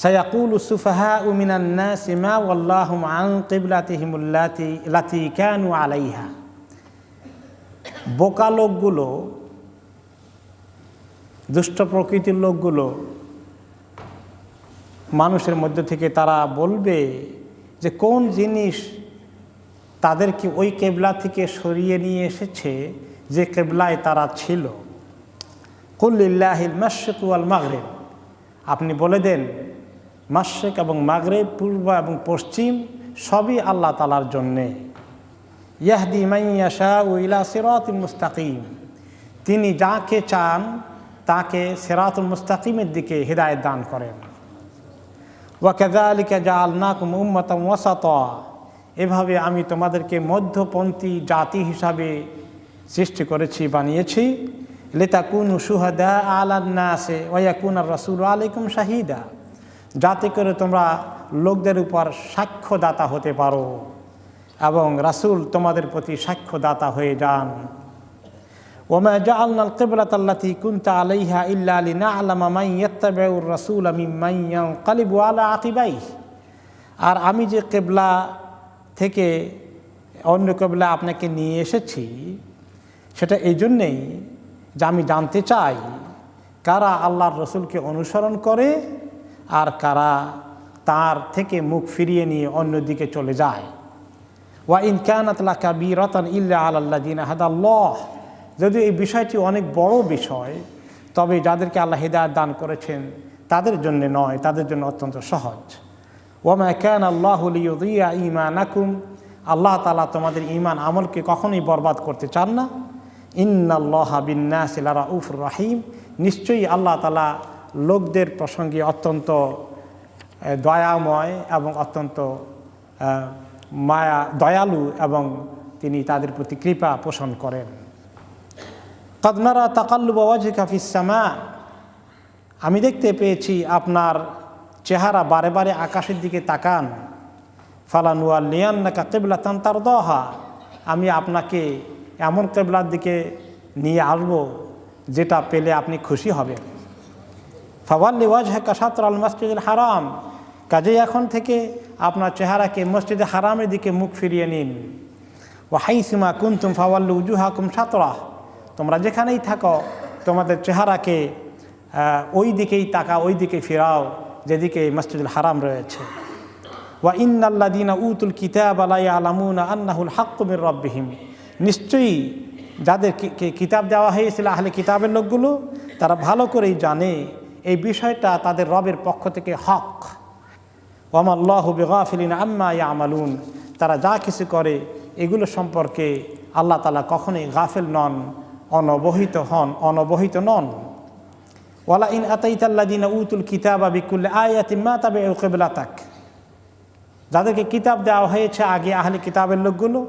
সায়াকুলু সুফাহাউ মিনান নাসি মা ওয়াল্লাহুম আন কিবলাতিহিমুল্লাতি কানু আলাইহা। বোকা লোকগুলো, দুষ্ট প্রকৃতির লোকগুলো মানুষের মধ্যে থেকে তারা বলবে যে কোন জিনিস তাদেরকে ওই কেবলা থেকে সরিয়ে নিয়ে এসেছে যে কেবলায় তারা ছিল। কুল লিল্লাহিল মাশরিক ওয়াল মাগরিব, আপনি বলে দেন মাশরিক এবং মাগরিব, পূর্ব এবং পশ্চিম সবই আল্লাহ তাআলার জন্যে। ইয়াহদি মান ইয়াশাউ ইলা সিরাতিল মুস্তাকিম, তিনি যাকে চান তাকে সিরাতুল মুস্তাকিমের দিকে হিদায়াত দান করেন। ওয়া কাযালিকা জাআলনাকুম উম্মাতান ওয়াসাতা, এভাবে আমি তোমাদেরকে মধ্যপন্থী জাতি হিসাবে সৃষ্টি করেছি, বানিয়েছি। লিতাকুনু শুহাদা আলান নাসি ওয়া ইয়াকুনার রাসূলু আলাইকুম শাহিদা, যাতে করে তোমরা লোকদের উপর সাক্ষ্যদাতা হতে পারো এবং রাসূল তোমাদের প্রতি সাক্ষ্যদাতা হয়ে যান। ওমা জাআলনাল কিবলাতাল্লাতী কুনতা আলাইহা ইল্লা লিনা'লামা মান ইয়াত্তাবিউর রাসূলা মিম্মান ইয়ানকালিবু আলা আকিবাইহি, আর আমি যে কিবলা থেকে অন্য কিবলা আপনাকে নিয়ে এসেছি সেটা এই জন্যেই যে আমি জানতে চাই কারা আল্লাহর রসুলকে অনুসরণ করে আর কারা তার থেকে মুখ ফিরিয়ে নিয়ে অন্যদিকে চলে যায়। ওয়া ইন কানাত লাকাবীরাতান ইল্লা আলাল্লাযিনা হাদাল্লাহ, যদি এই বিষয়টি অনেক বড় বিষয় তবে যাদেরকে আল্লাহ হিদায়াত দান করেছেন তাদের জন্য নয়, তাদের জন্য অত্যন্ত সহজ। ওয়া মা কানা আল্লাহু লিইয়ুযিয়া ঈমানাকুম, আল্লাহ তাআলা তোমাদের ঈমান আমলকে কখনোই বরবাদ করতে চান না। ইন্নাল্লাহা বিন-নাসি লারাউফুর রহিম, নিশ্চয়ই আল্লাহ তাআলা লোকদের প্রসঙ্গে অত্যন্ত দয়াময় এবং অত্যন্ত দয়ালু এবং তিনি তাদের প্রতি কৃপা পোষণ করেন। ক্বাদ নারা তাকাল্লুবা ওয়াজহিকা ফিস সামা, আমি দেখতে পেয়েছি আপনার চেহারা বারে বারে আকাশের দিকে তাকান। ফালানুওয়াল্লিয়ান্নাকা কিবলাতান তারদাহা, আমি আপনাকে এমন কিবলার দিকে নিয়ে আসবো যেটা পেলে আপনি খুশি হবেন। ফাওয়াল্লি ওয়াজহাকা শাতরাল মসজিদুল হারাম, কাজেই এখন থেকে আপনার চেহারাকে মসজিদে হারামের দিকে মুখ ফিরিয়ে নিন। ওয়া হাইসুমা কুনতুম ফাওয়াল্লু উজুহাকুম শাতরাহ, তোমরা যেখানেই থাকো তোমাদের চেহারাকে ওই দিকেই তাকা, ওই দিকে ফিরাও যেদিকে মসজিদুল হারাম রয়েছে। ওয়া ইন্নাল্লাযীনা উতুল কিতাবা লা ইয়ালামুনা আন্নাহুল হাক্কু মির রাব্বিহিম, নিশ্চয়ই যাদেরকে কিতাব দেওয়া হয়েছিল আহলে কিতাবের লোকগুলো তারা ভালো করেই জানে এই বিষয়টা তাদের রবের পক্ষ থেকে হক। ওয়া মাল্লাহু বিগাফিলিন আম্মা ইয়ামালুন, তারা যা কিছু করে এগুলো সম্পর্কে আল্লাহ তাআলা কখনোই গাফিল নন, অনবহিত নন। ওয়ালা ইন আতাইতাল্লাযীনা উতুল কিতাবা বিকুল্লি আয়াতিন মা তাবিউ কিবলাতাক, যাদেরকে কিতাব দেওয়া হয়েছে আগে আহলে কিতাবের লোকগুলো,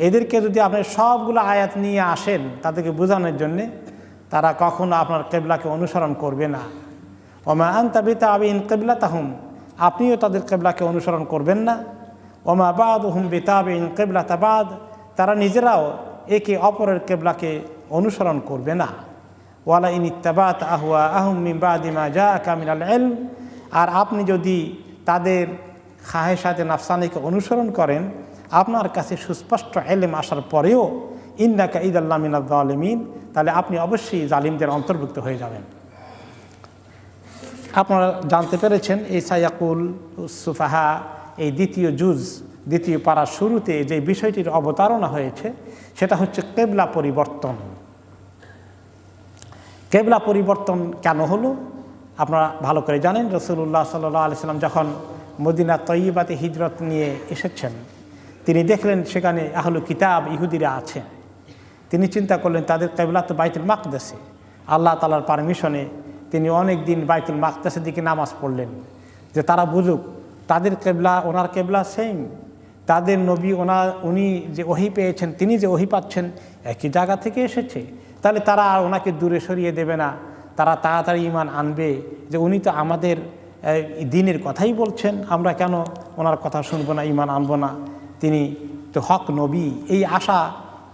এদেরকে যদি আপনি সবগুলো আয়াত নিয়ে আসেন তাদেরকে বোঝানোর জন্যে, তারা কখনো আপনার কিবলাকে অনুসরণ করবে না। ওমা আনতা বিতাবিন কিবলাতাহুম, আপনিও তাদের কিবলাকে অনুসরণ করবেন না। ওমা বাদুহুম বিতাবিন কিবলাতা বাদ, তারা নিজেরাও একে অপরের কিবলাকে অনুসরণ করবে না। ওয়ালা ইন ইত্তাবাতা আহওয়াআহুম মিন বাদি মা জাআকা মিনাল ইলম, আর আপনি যদি তাদের খাহেশাতে নাফসানিকে অনুসরণ করেন আপনার কাছে সুস্পষ্ট ইলম আসার পরেও, ইন্নাকা ইযাল্লা মিনাজ জালিমিন, তাহলে আপনি অবশ্যই জালিমদের অন্তর্ভুক্ত হয়ে যাবেন। আপনারা জানতে পেরেছেন এই সায়াকুল সুফাহা এই দ্বিতীয় পারার শুরুতে যে বিষয়টির অবতারণা হয়েছে সেটা হচ্ছে কিবলা পরিবর্তন। কিবলা পরিবর্তন কেন হলো আপনারা ভালো করে জানেন। রাসূলুল্লাহ সাল্লাল্লাহু আলাইহি সাল্লাম যখন মদিনা তয়্যিবাতে হিজরত নিয়ে এসেছেন, তিনি দেখলেন সেখানে আহলু কিতাব ইহুদিরা আছেন। তিনি চিন্তা করলেন তাদের কিবলা তো বাইতুল মাকদাসে, আল্লাহ তাআলার পারমিশনে তিনি অনেক দিন বাইতুল মাকদাসের দিকে নামাজ পড়লেন যে তারা বুঝুক তাদের কিবলা ওনার কিবলা সেম, তাদের নবী উনি যে ওহী পেয়েছেন, তিনি যে ওহী পাচ্ছেন একই জায়গা থেকে এসেছে, তাহলে তারা আর ওনাকে দূরে সরিয়ে দেবে না, তারা তাড়াতাড়ি ঈমান আনবে যে উনি তো আমাদের দিনের কথাই বলছেন, আমরা কেন ওনার কথা শুনবো না, ঈমান আনবো না, তিনি তো হক নবী। এই আশা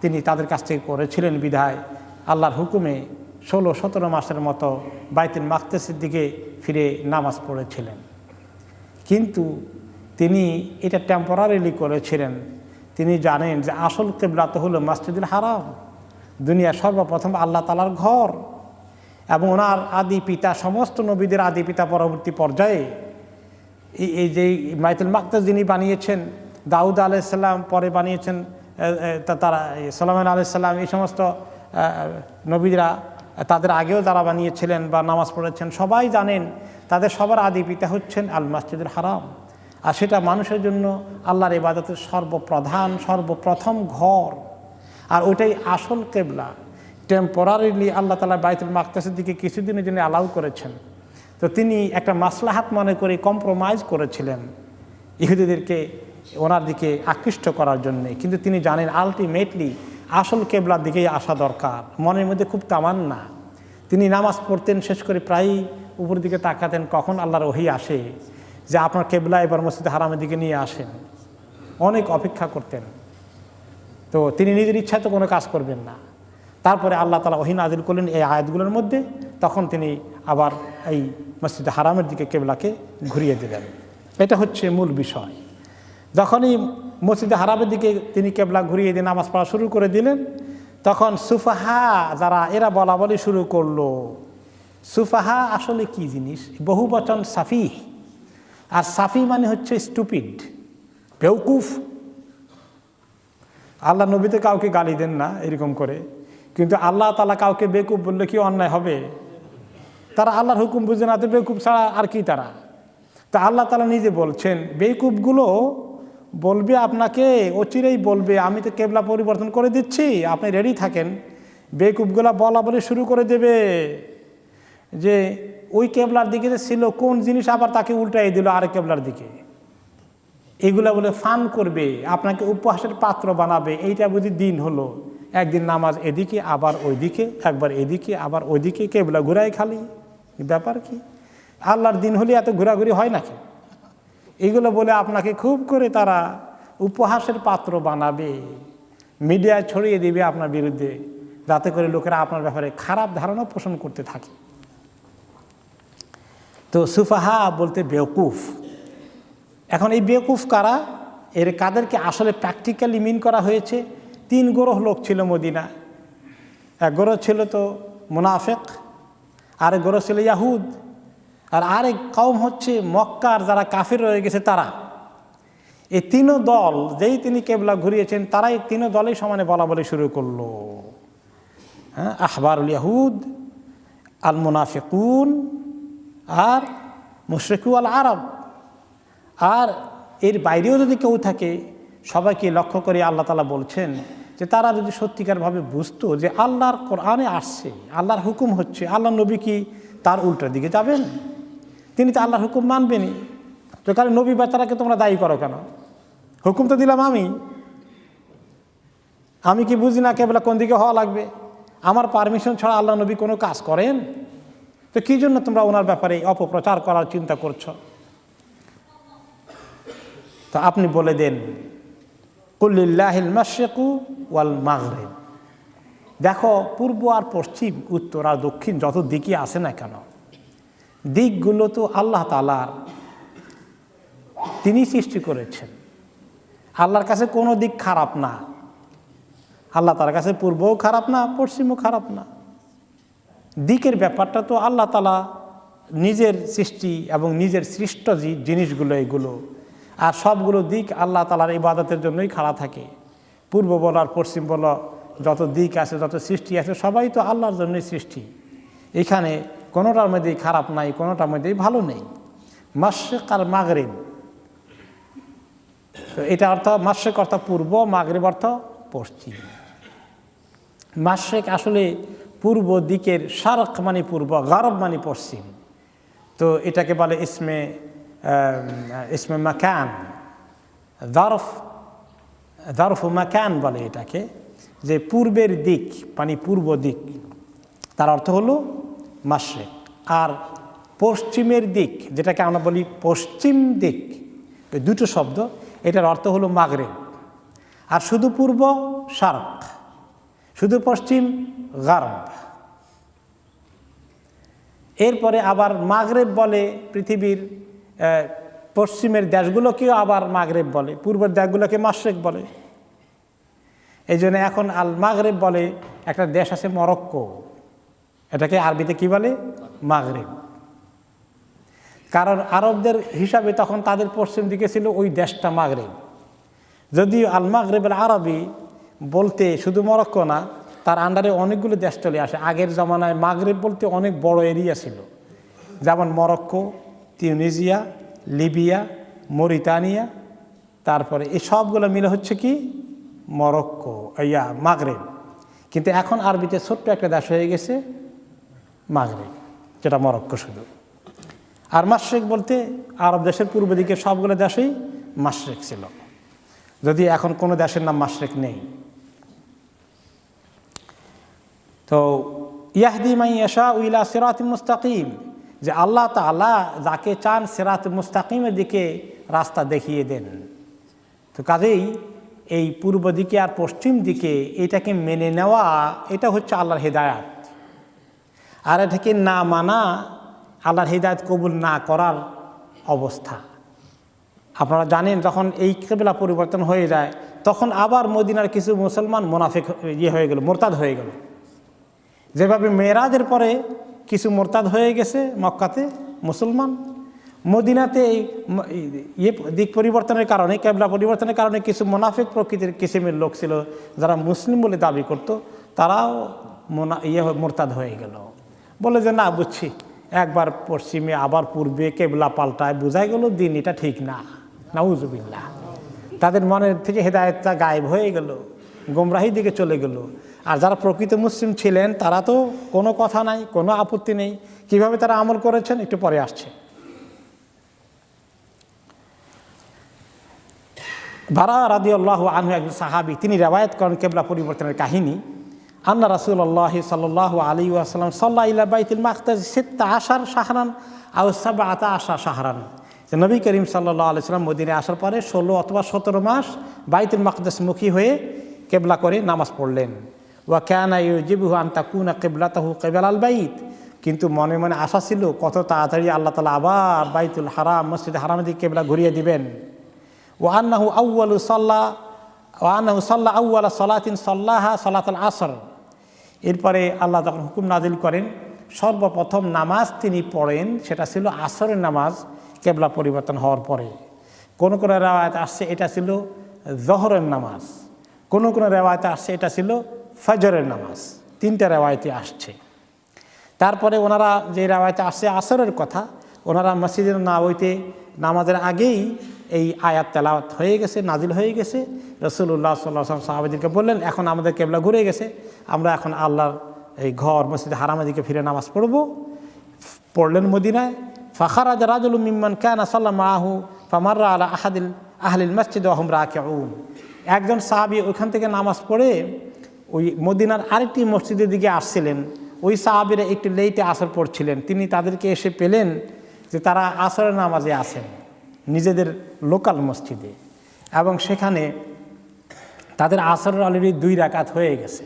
তিনি তাদের কাছ থেকে করেছিলেন বিধায় আল্লাহর হুকুমে 16-17 মাসের মতো বাইতুল মাকদাসের দিকে ফিরে নামাজ পড়েছিলেন। কিন্তু তিনি এটা টেম্পোরারিলি করেছিলেন। তিনি জানেন যে আসল কিবলা তো হলো মসজিদুল হারাম, দুনিয়ার সর্বপ্রথম আল্লাহ তাআলার ঘর, এবং ওনার আদি পিতা, সমস্ত নবীদের আদি পিতা পরবর্তী পর্যায়ে এই যে বাইতুল মাকদাস যিনি বানিয়েছেন, দাউদ আলাইহিস সালাম পরে বানিয়েছেন, তারা সুলাইমান আলাইহিস সালাম, এই সমস্ত নবীরা তাদের আগেও যারা বানিয়েছিলেন বা নামাজ পড়েছেন, সবাই জানেন তাদের সবার আদি পিতা হচ্ছেন আল মসজিদুল হারাম। আর সেটা মানুষের জন্য আল্লাহর ইবাদতের সর্বপ্রথম ঘর, আর ওইটাই আসল কিবলা। টেম্পোরারিলি আল্লাহ তাআলা বাইতুল মাকদাসের দিকে কিছুদিনের জন্য অ্যালাউ করেছেন। তো তিনি একটা মাসলাহাত মনে করে কম্প্রোমাইজ করেছিলেন ইহুদিদেরকে ওনার দিকে আকৃষ্ট করার জন্যে। কিন্তু তিনি জানেন আলটিমেটলি আসল কিবলার দিকেই আসা দরকার। মনের মধ্যে খুব তামান্না। তিনি নামাজ পড়তেন, শেষ করে প্রায়ই উপরের দিকে তাকাতেন কখন আল্লাহর ওহী আসে যে আপনার কিবলা এবার মসজিদে হারামের দিকে নিয়ে আসেন। অনেক অপেক্ষা করতেন। তো তিনি নিজের ইচ্ছায় তো কোনো কাজ করবেন না। তারপরে আল্লাহ তাআলা ওহী নাযিল করলেন এই আয়াতগুলোর মধ্যে, তখন তিনি আবার এই মসজিদে হারামের দিকে কিবলাকে ঘুরিয়ে দিলেন। এটা হচ্ছে মূল বিষয়। যখনই মসজিদে হারামের দিকে তিনি কিবলা ঘুরিয়ে দিয়ে নামাজ পড়া শুরু করে দিলেন, তখন সুফাহা যারা এরা বলা বলি শুরু করলো। সুফাহা আসলে কি জিনিস? বহু বচন সাফি, আর সাফি মানে হচ্ছে স্টুপিড, বেউকুফ। আল্লাহ নবীতে কাউকে গালি দেন না এরকম করে, কিন্তু আল্লাহ তাআলা কাউকে বেকুব বললে কি অন্যায় হবে? তারা আল্লাহর হুকুম বুঝে না, তো বেকুব ছাড়া আর কি তারা? তা আল্লাহ তাআলা নিজে বলছেন বেকুবগুলো বলবে আপনাকে, অচিরেই বলবে আমি তো কিবলা পরিবর্তন করে দিচ্ছি, আপনি রেডি থাকেন। বেকুবগুলা বলা বলে শুরু করে দেবে যে ওই কিবলার দিকে যে ছিল কোন জিনিস আবার তাকে উল্টাই দিল আরেক কিবলার দিকে। এগুলা বলে ফান করবে, আপনাকে উপহাসের পাত্র বানাবে। এইটা বুঝি দিন হলো? একদিন নামাজ এদিকে আবার ওইদিকে, একবার এদিকে আবার ওইদিকে, কিবলা ঘুরাই খালি। ব্যাপার কি? আল্লাহর দিন হলে এত ঘোরাঘুরি হয় নাকি? এগুলো বলে আপনাকে খুব করে তারা উপহাসের পাত্র বানাবে, মিডিয়ায় ছড়িয়ে দিবে আপনার বিরুদ্ধে, যাতে করে লোকেরা আপনার ব্যাপারে খারাপ ধারণা পোষণ করতে থাকে। তো সুফাহা বলতে বেওকুফ। এখন এই বেওকুফ কারা? কাদেরকে আসলে প্র্যাকটিক্যালি মিন করা হয়েছে? 3 গ্রোহ লোক ছিল মদিনা। এক গ্রোহ ছিল তো মুনাফিক, আরেক গ্রোহ ছিল ইয়াহুদ, আর আরেক কওম হচ্ছে মক্কার যারা কাফির রয়ে গেছে তারা। এই 3 দল যেই তিনি কিবলা ঘুরিয়েছেন, তারাই 3 দলেই সমানে বলা বলে শুরু করলো। হ্যাঁ, আহবারুল ইয়াহুদ, আল মুনাফিকুন, আর মুশরিকু আল আরব। আর এর বাইরেও যদি কেউ থাকে, সবাইকে লক্ষ্য করে আল্লাহ তাআলা বলছেন যে তারা যদি সত্যিকারভাবে বুঝতো যে আল্লাহর কোরআনে আসছে, আল্লাহর হুকুম হচ্ছে, আল্লাহ নবী কি তার উল্টার দিকে যাবেন? তিনি তো আল্লাহর হুকুম মানবেনই। তো কারণ নবী বেচারাকে তোমরা দায়ী করো কেন? হুকুম তো দিলাম আমি কি বুঝি না কিবলা কোন দিকে হওয়া লাগবে? আমার পারমিশন ছাড়া আল্লাহ নবী কোনো কাজ করেন? তো কি জন্য তোমরা ওনার ব্যাপারে অপপ্রচার করার চিন্তা করছো? তো আপনি বলে দেন কুল্লিল্লাহিল মাশরিকু ওয়াল মাগরিব। দেখো, পূর্ব আর পশ্চিম, উত্তর আর দক্ষিণ যত দিকই আসে না কেন, দিকগুলো তো আল্লাহ তাআলার, তিনি সৃষ্টি করেছেন। আল্লাহর কাছে কোনো দিক খারাপ না। আল্লাহ তাআলার কাছে পূর্বও খারাপ না, পশ্চিমও খারাপ না। দিকের ব্যাপারটা তো আল্লাহ তাআলা নিজের সৃষ্টি এবং নিজের সৃষ্ট জিনিসগুলো এগুলো, আর সবগুলো দিক আল্লাহ তাআলার ইবাদতের জন্যই খাড়া থাকে। পূর্ব বলো আর পশ্চিম বলো, যত দিক আছে, যত সৃষ্টি আছে, সবাই তো আল্লাহর জন্যই সৃষ্টি। এখানে কোনোটার মধ্যেই খারাপ নাই, কোনোটার মধ্যেই ভালো নেই। মাশরিক আর মাগরিব, তো এটা অর্থ মাশরিক অর্থ পূর্ব, মাগরিব অর্থ পশ্চিম। মাশরিক আসলে পূর্ব দিকের, শারক মানে পূর্ব, গারব মানে পশ্চিম। তো এটাকে বলে ইসমে মাকান, যারফ মাকান বলে এটাকে, যে পূর্বের দিক মানে পূর্ব দিক, তার অর্থ হলো মাশরিক। আর পশ্চিমের দিক, যেটাকে আমরা বলি পশ্চিম দিক, এই দুটো শব্দ, এটার অর্থ হলো মাগরিব। আর শুধু পূর্ব শারক, শুধু পশ্চিম গারব। এরপরে আবার মাগরিব বলে পৃথিবীর পশ্চিমের দেশগুলোকেও আবার মাগরেব বলে, পূর্বের দেশগুলোকে মাশরিক বলে। এই জন্য এখন আল মাগরেব বলে। একটা দেশ আছে মরক্কো, এটাকে আরবিতে কি বলে? মাগরেব। কারণ আরবদের হিসাবে তখন তাদের পশ্চিম দিকে ছিল ওই দেশটা মাগরেব। যদিও আল মাগরেব আল আরবি বলতে শুধু মরক্কো না, তার আন্ডারে অনেকগুলো দেশ চলে আসে। আগের জমানায় মাগরেব বলতে অনেক বড় এরিয়া ছিল, যেমন মরক্কো, তিউনিসিয়া, লিবিয়া, মরিতানিয়া, তারপরে এই সবগুলো মিলে হচ্ছে কি মরক্কো, মাগরেব। কিন্তু এখন আরবিতে ছোট্ট একটা দেশ হয়ে গেছে মাগরেব, যেটা মরক্কো শুধু। আর মাশরিক বলতে আরব দেশের পূর্ব দিকে সবগুলো দেশেই মাশরিক ছিল, যদি এখন কোনো দেশের নাম মাশরিক নেই। তো ইয়াহদি মান ইয়াশাউ ইলা সিরাতিম মুস্তাকিম, যে আল্লাহ তাআলা যাকে চান সিরাতুল মুস্তাকিমের দিকে রাস্তা দেখিয়ে দেন। তো কাজেই এই পূর্ব দিকে আর পশ্চিম দিকে এটাকে মেনে নেওয়া, এটা হচ্ছে আল্লাহর হিদায়াত। আর এটাকে না মানা আল্লাহর হিদায়াত কবুল না করার অবস্থা। আপনারা জানেন, যখন এই কিবলা পরিবর্তন হয়ে যায়, তখন আবার মদিনার কিছু মুসলমান মুনাফিক হয়ে গেল, মোরতাদ হয়ে গেল। যেভাবে মেরাজের পরে কিছু মোরতাদ হয়ে গেছে মক্কাতে মুসলমান, মদিনাতে এই দিক পরিবর্তনের কারণে, কিবলা পরিবর্তনের কারণে কিছু মুনাফিক প্রকৃতির কিসিমের লোক ছিল, যারা মুসলিম বলে দাবি করত, তারাও মোরতাদ হয়ে গেল। বলে যে না, বুঝছি, একবার পশ্চিমে আবার পূর্বে কিবলা পাল্টায়, বোঝাই গেল দিন এটা ঠিক না, নাউজুবিল্লাহ। তাদের মনের থেকে হেদায়েতটা গায়েব হয়ে গেল, গোমরাহির দিকে চলে গেল। আর যারা প্রকৃত মুসলিম ছিলেন তারা তো কোনো কথা নাই, কোনো আপত্তি নেই। কিভাবে তারা আমল করেছেন একটু পরে আসছে। বারা রাদিয়াল্লাহু আনহু একজন সাহাবী, তিনি রিওয়ায়াত করেন কিবলা পরিবর্তনের কাহিনী। আন্না রাসূলুল্লাহ সাল্লাল্লাহু আলাইহি ওয়াসাল্লাম সাল্লা ইলা বাইতুল মাকদাস 16 শাহরান আও 17 শাহরান, যে নবী করিম সাল্লাল্লাহু আলাইহি ওয়াসাল্লাম মদিনায় আসার পরে 16 অথবা 17 মাস বাইতুল মাকদাস মুখী হয়ে কিবলা করে নামাজ পড়লেন। ওয়া কানা ইউজিবুহু আন তাকুনা কিবলাতাহু কিবলাল বাইত, কিন্তু মনে মনে আশা ছিল কত তাড়াতাড়ি আল্লাহ তাআলা আবার বাইতুল হারাম, মসজিদে হারামের দিকে কিবলা ঘুরিয়ে দিবেন। ওয়া আন্নাহু সাল্লা আউয়ালা সালাতিন সাল্লাহা সালাতুল আসর, এরপরে আল্লাহ যখন হুকুম নাজিল করেন, সর্বপ্রথম নামাজ তিনি পড়েন, সেটা ছিল আসরের নামাজ কিবলা পরিবর্তন হওয়ার পরে। কোন কোন রিওয়ায়াত আসছে এটা ছিল জোহরের নামাজ, কোন কোন রিওয়ায়াতে আসছে এটা ছিল ফজরের নামাজ। 3টা রিওয়ায়াতে আসছে। তারপরে ওনারা যে রিওয়ায়াতে আসছে আসরের কথা, ওনারা মসজিদে নববীতে নামাজের আগেই এই আয়াত তেলাওয়াত হয়ে গেছে, নাজিল হয়ে গেছে। রাসূলুল্লাহ সাল্লাল্লাহু আলাইহি ওয়াসাল্লাম সাহাবাদেরকে বললেন, এখন আমাদের কিবলা ঘুরে গেছে, আমরা এখন আল্লাহর এই ঘর মসজিদে হারামের দিকে ফিরে নামাজ পড়ব। পড়লেন মদিনায়। ফাখারাজা রাজুলুম মিম্মান কানা সাল্লা মাআহু ফামাররা আলা আহলিল মসজিদ ওয়া হুম রাকিউন, একজন সাহাবী ওইখান থেকে নামাজ পড়ে ওই মদিনার আরেকটি মসজিদের দিকে আসছিলেন। ওই সাহাবীরা একটু লেটে আসর পড়ছিলেন। তিনি তাদেরকে এসে পেলেন যে তারা আসরের নামাজে আছেন নিজেদের লোকাল মসজিদে, এবং সেখানে তাদের আসরের অলরেডি 2 রাকাত হয়ে গেছে।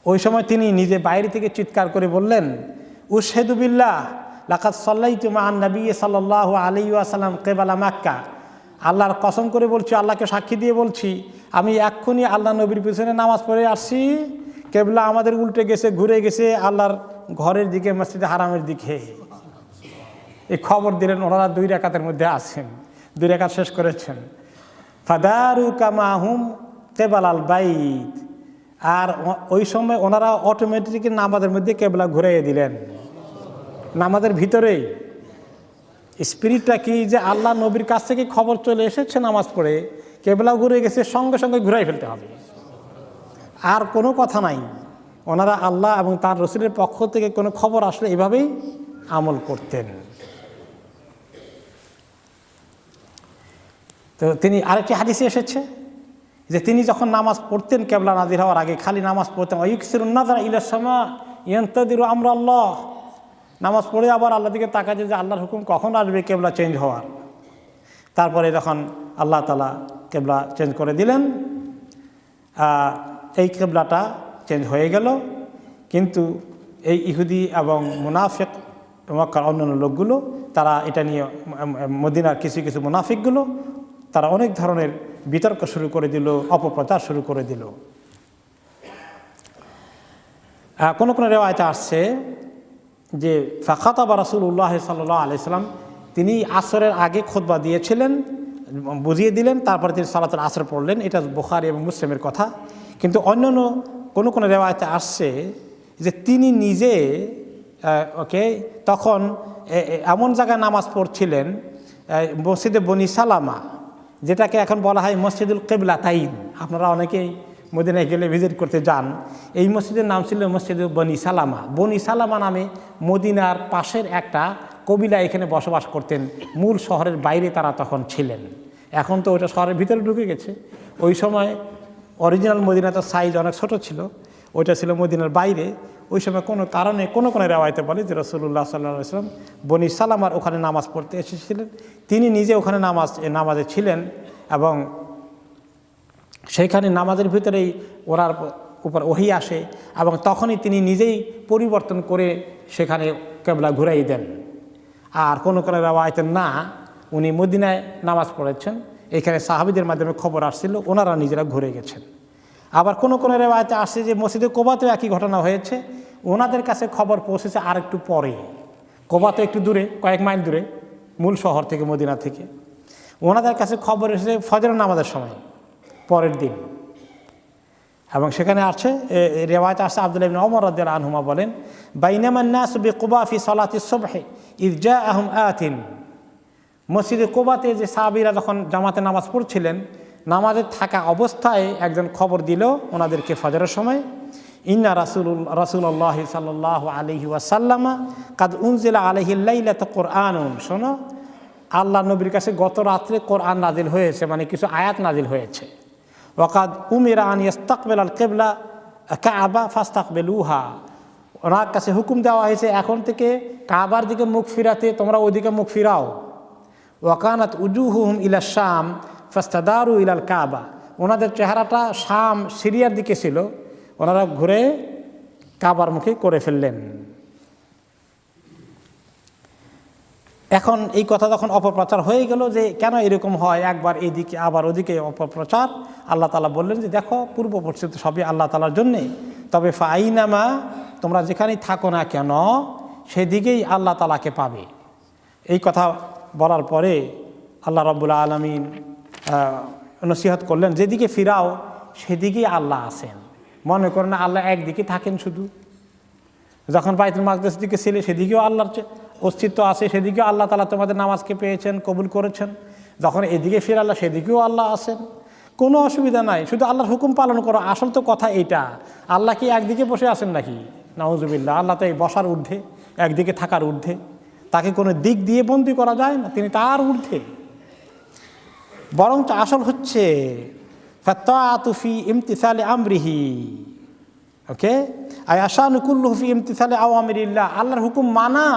ওই সময় তিনি নিজে বাইরে থেকে চিৎকার করে বললেন, উশহিদু বিল্লাহ লাকাদ সাল্লাইতু মা'আন নবী সাল্লাল্লাহু আলাইহি ওয়াসাল্লাম কিবলা মক্কা, আল্লাহর কসম করে বলছি, আল্লাহকে সাক্ষী দিয়ে বলছি, আমি এক্ষুনি আল্লাহ নবীর পিছনে নামাজ পড়ে আসছি, কিবলা আমাদের উল্টে গেছে, ঘুরে গেছে আল্লাহর ঘরের দিকে, মসজিদে হারামের দিকে। এই খবর দিলেন। ওনারা 2 রাকাতের মধ্যে আছেন, 2 রাকাত শেষ করেছেন। ফাদারু কামাহুম কিবলাল বাইত, আর ওই সময় ওনারা অটোমেটিক নামাজের মধ্যে কিবলা ঘুরিয়ে দিলেন, নামাজের ভিতরেই। স্পিরিটটা কি, যে আল্লাহ নবীর কাছ থেকে খবর চলে এসেছে নামাজ পড়ে কিবলা ঘুরে গেছে, সঙ্গে সঙ্গে ঘুরাই ফেলতে হবে, আর কোনো কথা নাই। ওনারা আল্লাহ এবং তার রসুলের পক্ষ থেকে কোনো খবর আসলে এভাবেই আমল করতেন। তো তিনি আরেকটি হাদিসে এসেছে যে তিনি যখন নামাজ পড়তেন কিবলা নাজির হওয়ার আগে খালি নামাজ পড়তেন, ওয়াইকসিরুন নাযরা ইলা সামা ইয়ান্তাদিরু আমরাল্লাহ, নামাজ পড়ে আবার আল্লাহর দিকে তাকাচ্ছে যে আল্লাহর হুকুম কখন আসবে কিবলা চেঞ্জ হওয়ার। তারপরে যখন আল্লাহ তাআলা কিবলা চেঞ্জ করে দিলেন, এই কিবলাটা চেঞ্জ হয়ে গেল। কিন্তু এই ইহুদি এবং মুনাফিক মক্কার অন্যান্য লোকগুলো তারা এটা নিয়ে মদিনার কিছু কিছু মুনাফিকগুলো তারা অনেক ধরনের বিতর্ক শুরু করে দিল, অপপ্রচার শুরু করে দিল। কোনো কোনো রেওয়ায়েতে আসছে যে ফাখাতাবা রাসূলুল্লাহ সাল্লাল্লাহু আলাইহি সাল্লাম, তিনি আসরের আগে খুতবা দিয়েছিলেন, বুঝিয়ে দিলেন, তারপরে তিনি সালাতুল আসর পড়লেন। এটা বুখারী এবং মুসলিমের কথা। কিন্তু অন্যান্য কোনো কোনো রেওয়ায়েতে আসছে যে তিনি নিজে তখন এমন জায়গায় নামাজ পড়ছিলেন, মসজিদে বনি সালামা, যেটাকে এখন বলা হয় মসজিদুল কিবলাতাইন। আপনারা অনেকেই মদিনায় গেলে ভিজিট করতে যান। এই মসজিদের নাম ছিল মসজিদুল বনি সালামা। বনি সালামা নামে মদিনার পাশের একটা কবিলা এখানে বসবাস করতেন। মূল শহরের বাইরে তারা তখন ছিলেন। এখন তো ওটা শহরের ভিতরে ঢুকে গেছে। ওই সময় অরিজিনাল মদিনাতে সাইজ অনেক ছোট ছিল, ওইটা ছিল মদিনার বাইরে। ওই সময় কোনো কারণে কোনো রেওয়ায়েতে বলে যে রাসূলুল্লাহ সাল্লাল্লাহু আলাইহি ওয়াসাল্লাম বনি সালামার ওখানে নামাজ পড়তে এসেছিলেন। তিনি নিজে ওখানে নামাজে ছিলেন এবং সেইখানে নামাজের ভিতরেই ওনার উপর ওহী আসে এবং তখনই তিনি নিজেই পরিবর্তন করে সেখানে কিবলা ঘুরাই দেন। আর কোনো রেওয়ায়েতে না, উনি মদিনায় নামাজ পড়েছেন, এখানে সাহাবীদের মাধ্যমে খবর আসছিল, ওনারা নিজেরা ঘুরে গেছেন। আবার কোনো রেওয়ায়েতে আসছে যে মসজিদে কোবাতেও একই ঘটনা হয়েছে, ওনাদের কাছে খবর পৌঁছেছে আর একটু পরে। কোবা তো একটু দূরে, কয়েক মাইল দূরে মূল শহর থেকে, মদিনা থেকে। ওনাদের কাছে খবর এসেছে ফজরের নামাজের সময়, পরের দিন। এবং সেখানে আছে রেওয়ায়েতে আসছে আব্দুল্লাহ ইবনে ওমর রাদিয়াল্লাহু আনহুমা বলেন, বাইনামান নাসু বিকুবা ফি সালাতিস সুবহি ইয জাআহুম আতিন। মসজিদে কুবাতে যে সাহাবীরা যখন জামাতে নামাজ পড়ছিলেন, নামাজে থাকা অবস্থায় একজন খবর দিল ওনাদেরকে ফজরের সময়, ইন্না রাসূলুল্লাহ সাল্লাল্লাহু আলাইহি ওয়াসাল্লাম কাদ উনজিলা আলাইহি লাইলাতুল কুরআনুন। শোনো, আল্লাহ নবীর কাছে গত রাত্রে কোরআন নাজিল হয়েছে, মানে কিছু আয়াত নাজিল হয়েছে। ওয়াকাদ উমিরা আন ইস্তাকবিলাল কিবলা কাবা ফাস্তাকবিলুহা। ওনার কাছে হুকুম দেওয়া হয়েছে এখন থেকে কাবার দিকে মুখ ফিরাতে, তোমরা ওইদিকে মুখ ফিরাও। ওয়াকানাত উজুহুহুম ইলা শাম ফাস্তাদারু ইলাল কাবা। ওনাদের চেহারাটা শাম, সিরিয়ার দিকে ছিল, ওনারা ঘুরে কাবার মুখে করে ফেললেন। এখন এই কথা যখন অপপ্রচার হয়ে গেল যে কেন এরকম হয়, একবার এইদিকে আবার ওদিকে অপপ্রচার, আল্লাহ তাআলা বললেন যে দেখো, পূর্ব পশ্চিম সবই আল্লাহ তাআলার জন্যে, তবে ফাইনামা, তোমরা যেখানেই থাকো না কেন সেদিকেই আল্লাহ তাআলাকে পাবে। এই কথা বলার পরে আল্লাহ রাব্বুল আলামিন নসিহত করলেন, যেদিকে ফিরাও সেদিকেই আল্লাহ আছেন। মনে করেন না আল্লাহ একদিকে থাকেন শুধু। যখন বাইতুল মাকদিস দিকে ছিলে সেদিকেও আল্লাহর অস্তিত্ব আছে, সেদিকেও আল্লাহ তাআলা তোমাদের নামাজকে পেয়েছেন, কবুল করেছেন। যখন এদিকে ফিরাল্লাহ সেদিকেও আল্লাহ আছেন, কোনো অসুবিধা নাই, শুধু আল্লাহর হুকুম পালন করো। আসল তো কথা এইটা। আল্লাহ কি একদিকে বসে আছেন নাকি? নাউজুবিল্লাহ, আল্লাহ তো এই বসার ঊর্ধ্বে, একদিকে থাকার ঊর্ধ্বে। তাকে কোনো দিক দিয়ে বন্দী করা যায় না, তিনি তার ঊর্ধ্বে। বরঞ্চ আসল হচ্ছে ফাত্তাআতু ফি ইমতিসালি আমরিহি, ওকে, আয়াশানু কুল্লুহু ফি ইমতিসালি আওয়ামিরিল্লাহ। আল্লাহর হুকুম মানা,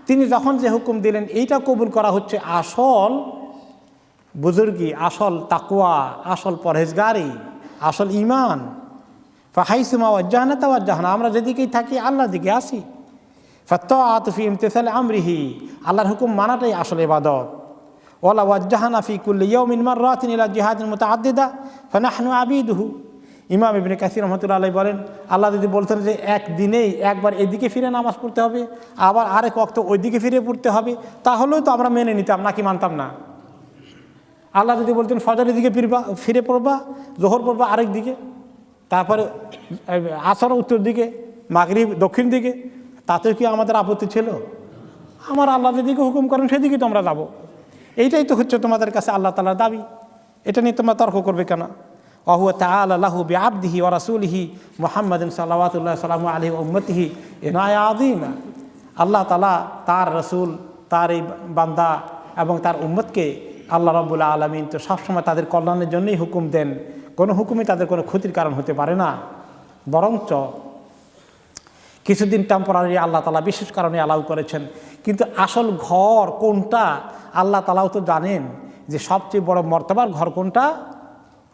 তিনি যখন যে হুকুম দিলেন এইটা কবুল করা হচ্ছে আসল বুজুর্গি, আসল তাকওয়া, আসল পরহেজগারি, আসল ঈমান। ফাহাইসুমা ওয়াজ্জাহনা তাওয়াজ্জাহনা, আমরা যেদিকেই থাকি আল্লাহর দিকে আসি। ফাত্তাআতু ফি ইমতিসালি আমরিহি, আল্লাহর হুকুম মানাটাই আসল ইবাদত। ওয়ালা ওয়াজ্জাহনা ফি কুল্লি ইয়াউমিন মাররাতিন ইলা জিহাদিন মুতাআদ্দিদা ফানাহনু আবিদুহু। ইমাম ইবনে কাসির রাহমাতুল্লাহ আলাইহি বলেন, আল্লাহ যদি বলতেন যে একদিনেই একবার এদিকে ফিরে নামাজ পড়তে হবে, আবার আরেক ওয়াক্ত ওইদিকে ফিরে পড়তে হবে, তাহলেও তো আমরা মেনে নিতাম, নাকি মানতাম না? আল্লাহ যদি বলতেন ফজরের দিকে ফিরে পড়বা, জোহর পড়বা আরেক দিকে, তারপরে আসর উত্তর দিকে, মাগরিব দক্ষিণ দিকে, তাতেও কি আমাদের আপত্তি ছিল? আমার আল্লাহ যেদিকে হুকুম করেন সেদিকে তো আমরা যাবো। এইটাই তো হচ্ছে তোমাদের কাছে আল্লাহ তাআলার দাবি। এটা নিয়ে তোমরা তর্ক করবে কেন? ওয়াহুয়া তাআলা লাহু বিআবদিহি ওয়া রাসূলিহি মুহাম্মাদিন সাল্লাল্লাহু সাল্লামু আলাইহি ওয়া উম্মতিহি ইনায়া আযীমা। আল্লাহ তাআলা তার রাসূল, তার এই বান্দা এবং তার উম্মতকে আল্লাহ রাব্বুল আলামিন তো সবসময় তাদের কল্যাণের জন্যই হুকুম দেন। কোনো হুকুমই তাদের কোনো ক্ষতির কারণ হতে পারে না। বরঞ্চ কিছুদিন টেম্পোরারি আল্লাহ তাআলা বিশেষ কারণে অ্যালাউ করেছেন, কিন্তু আসল ঘর কোনটা আল্লাহ তাআলাও তো জানেন যে সবচেয়ে বড় মর্তবার ঘর কোনটা?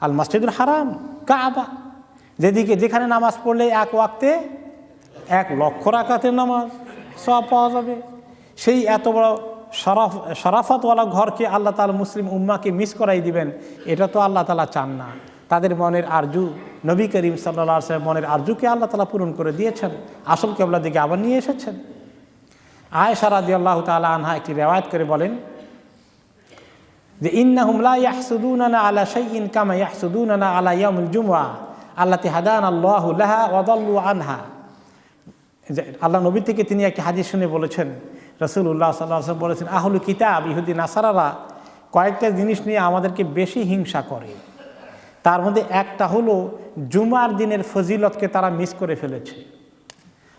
আল মসজিদুল হারাম, কাবা, যেখানে নামাজ পড়লে এক ওয়াক্তে 1,00,000 রাকাতের নামাজ সওয়াব পাওয়া যাবে। সেই এত বড় শরাফতওয়ালা ঘরকে আল্লাহ তাআলা মুসলিম উম্মাকে মিস করাই দিবেন, এটা তো আল্লাহ তাআলা চান না। তাদের মনের আরজু, নবী করিম সাল্লাল্লাহু আলাইহি ওয়াসাল্লাম মনের আরজুকে আল্লাহ তাআলা পূরণ করে দিয়েছেন, আসল কিবলার দিকে আবার নিয়ে এসেছেন। আয়েশা রাদিয়াল্লাহু তাআলা আনহা একটি রিওয়ায়াত করে বলেন যে ইন্নাহুম লা ইয়াহসুদুনানা আলা শাইইন কামা ইয়াহসুদুনানা আলা ইয়াউমিল জুমআ আল্লাতী হাদানাল্লাহু লাহা ওয়া দাল্লু আনহা। আল্লাহ নবী থেকে তিনি একটি হাদিস শুনে বলেছেন, রাসূলুল্লাহ সাল্লাল্লাহু আলাইহি ওয়াসাল্লাম বলেছেন, আহলুল কিতাব ইহুদি নাসারারা কয়েকটা জিনিস নিয়ে আমাদেরকে বেশি হিংসা করে। তার মধ্যে একটা হলো জুমার দিনের ফজিলতকে তারা মিস করে ফেলেছে।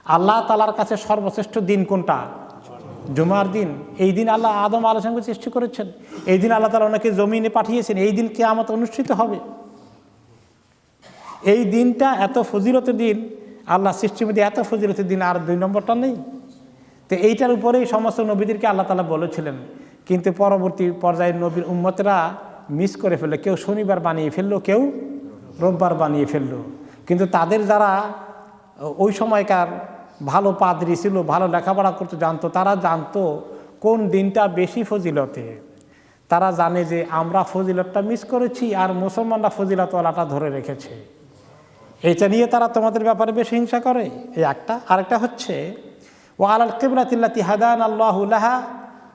আল্লাহ তাআলার কাছে সর্বশ্রেষ্ঠ দিন কোনটা? জুমার দিন। এই দিন আল্লাহ আদম আলাইহিসসালামকে সৃষ্টি করেছেন, এই দিন আল্লাহ তাআলা ওনাকে জমিনে পাঠিয়েছেন, এই দিন কিয়ামত অনুষ্ঠিত হবে। এই দিনটা এত ফজিলতের দিন, আল্লাহ সৃষ্টির মধ্যে এত ফজিলতের দিন, আর দুই নম্বরটা নেই। তো এইটার উপরেই সমস্ত নবীদেরকে আল্লাহ তাআলা বলেছিলেন, কিন্তু পরবর্তী পর্যায়ের নবীর উম্মতরা মিস করে ফেললো। কেউ শনিবার বানিয়ে ফেললো, কেউ রোববার বানিয়ে ফেললো। কিন্তু তাদের যারা ওই সময়কার ভালো পাদ্রী ছিল, ভালো লেখাপড়া করতে জানতো, তারা জানতো কোন দিনটা বেশি ফজিলতে। তারা জানে যে আমরা ফজিলতটা মিস করেছি আর মুসলমানরা ফজিলতওয়ালাটা ধরে রেখেছে। এইটা নিয়ে তারা তোমাদের ব্যাপারে বেশি হিংসা করে, এই একটা। আরেকটা হচ্ছে ওয়া আলাল কিবলাতিল্লাতী হাদানাল্লাহু লাহা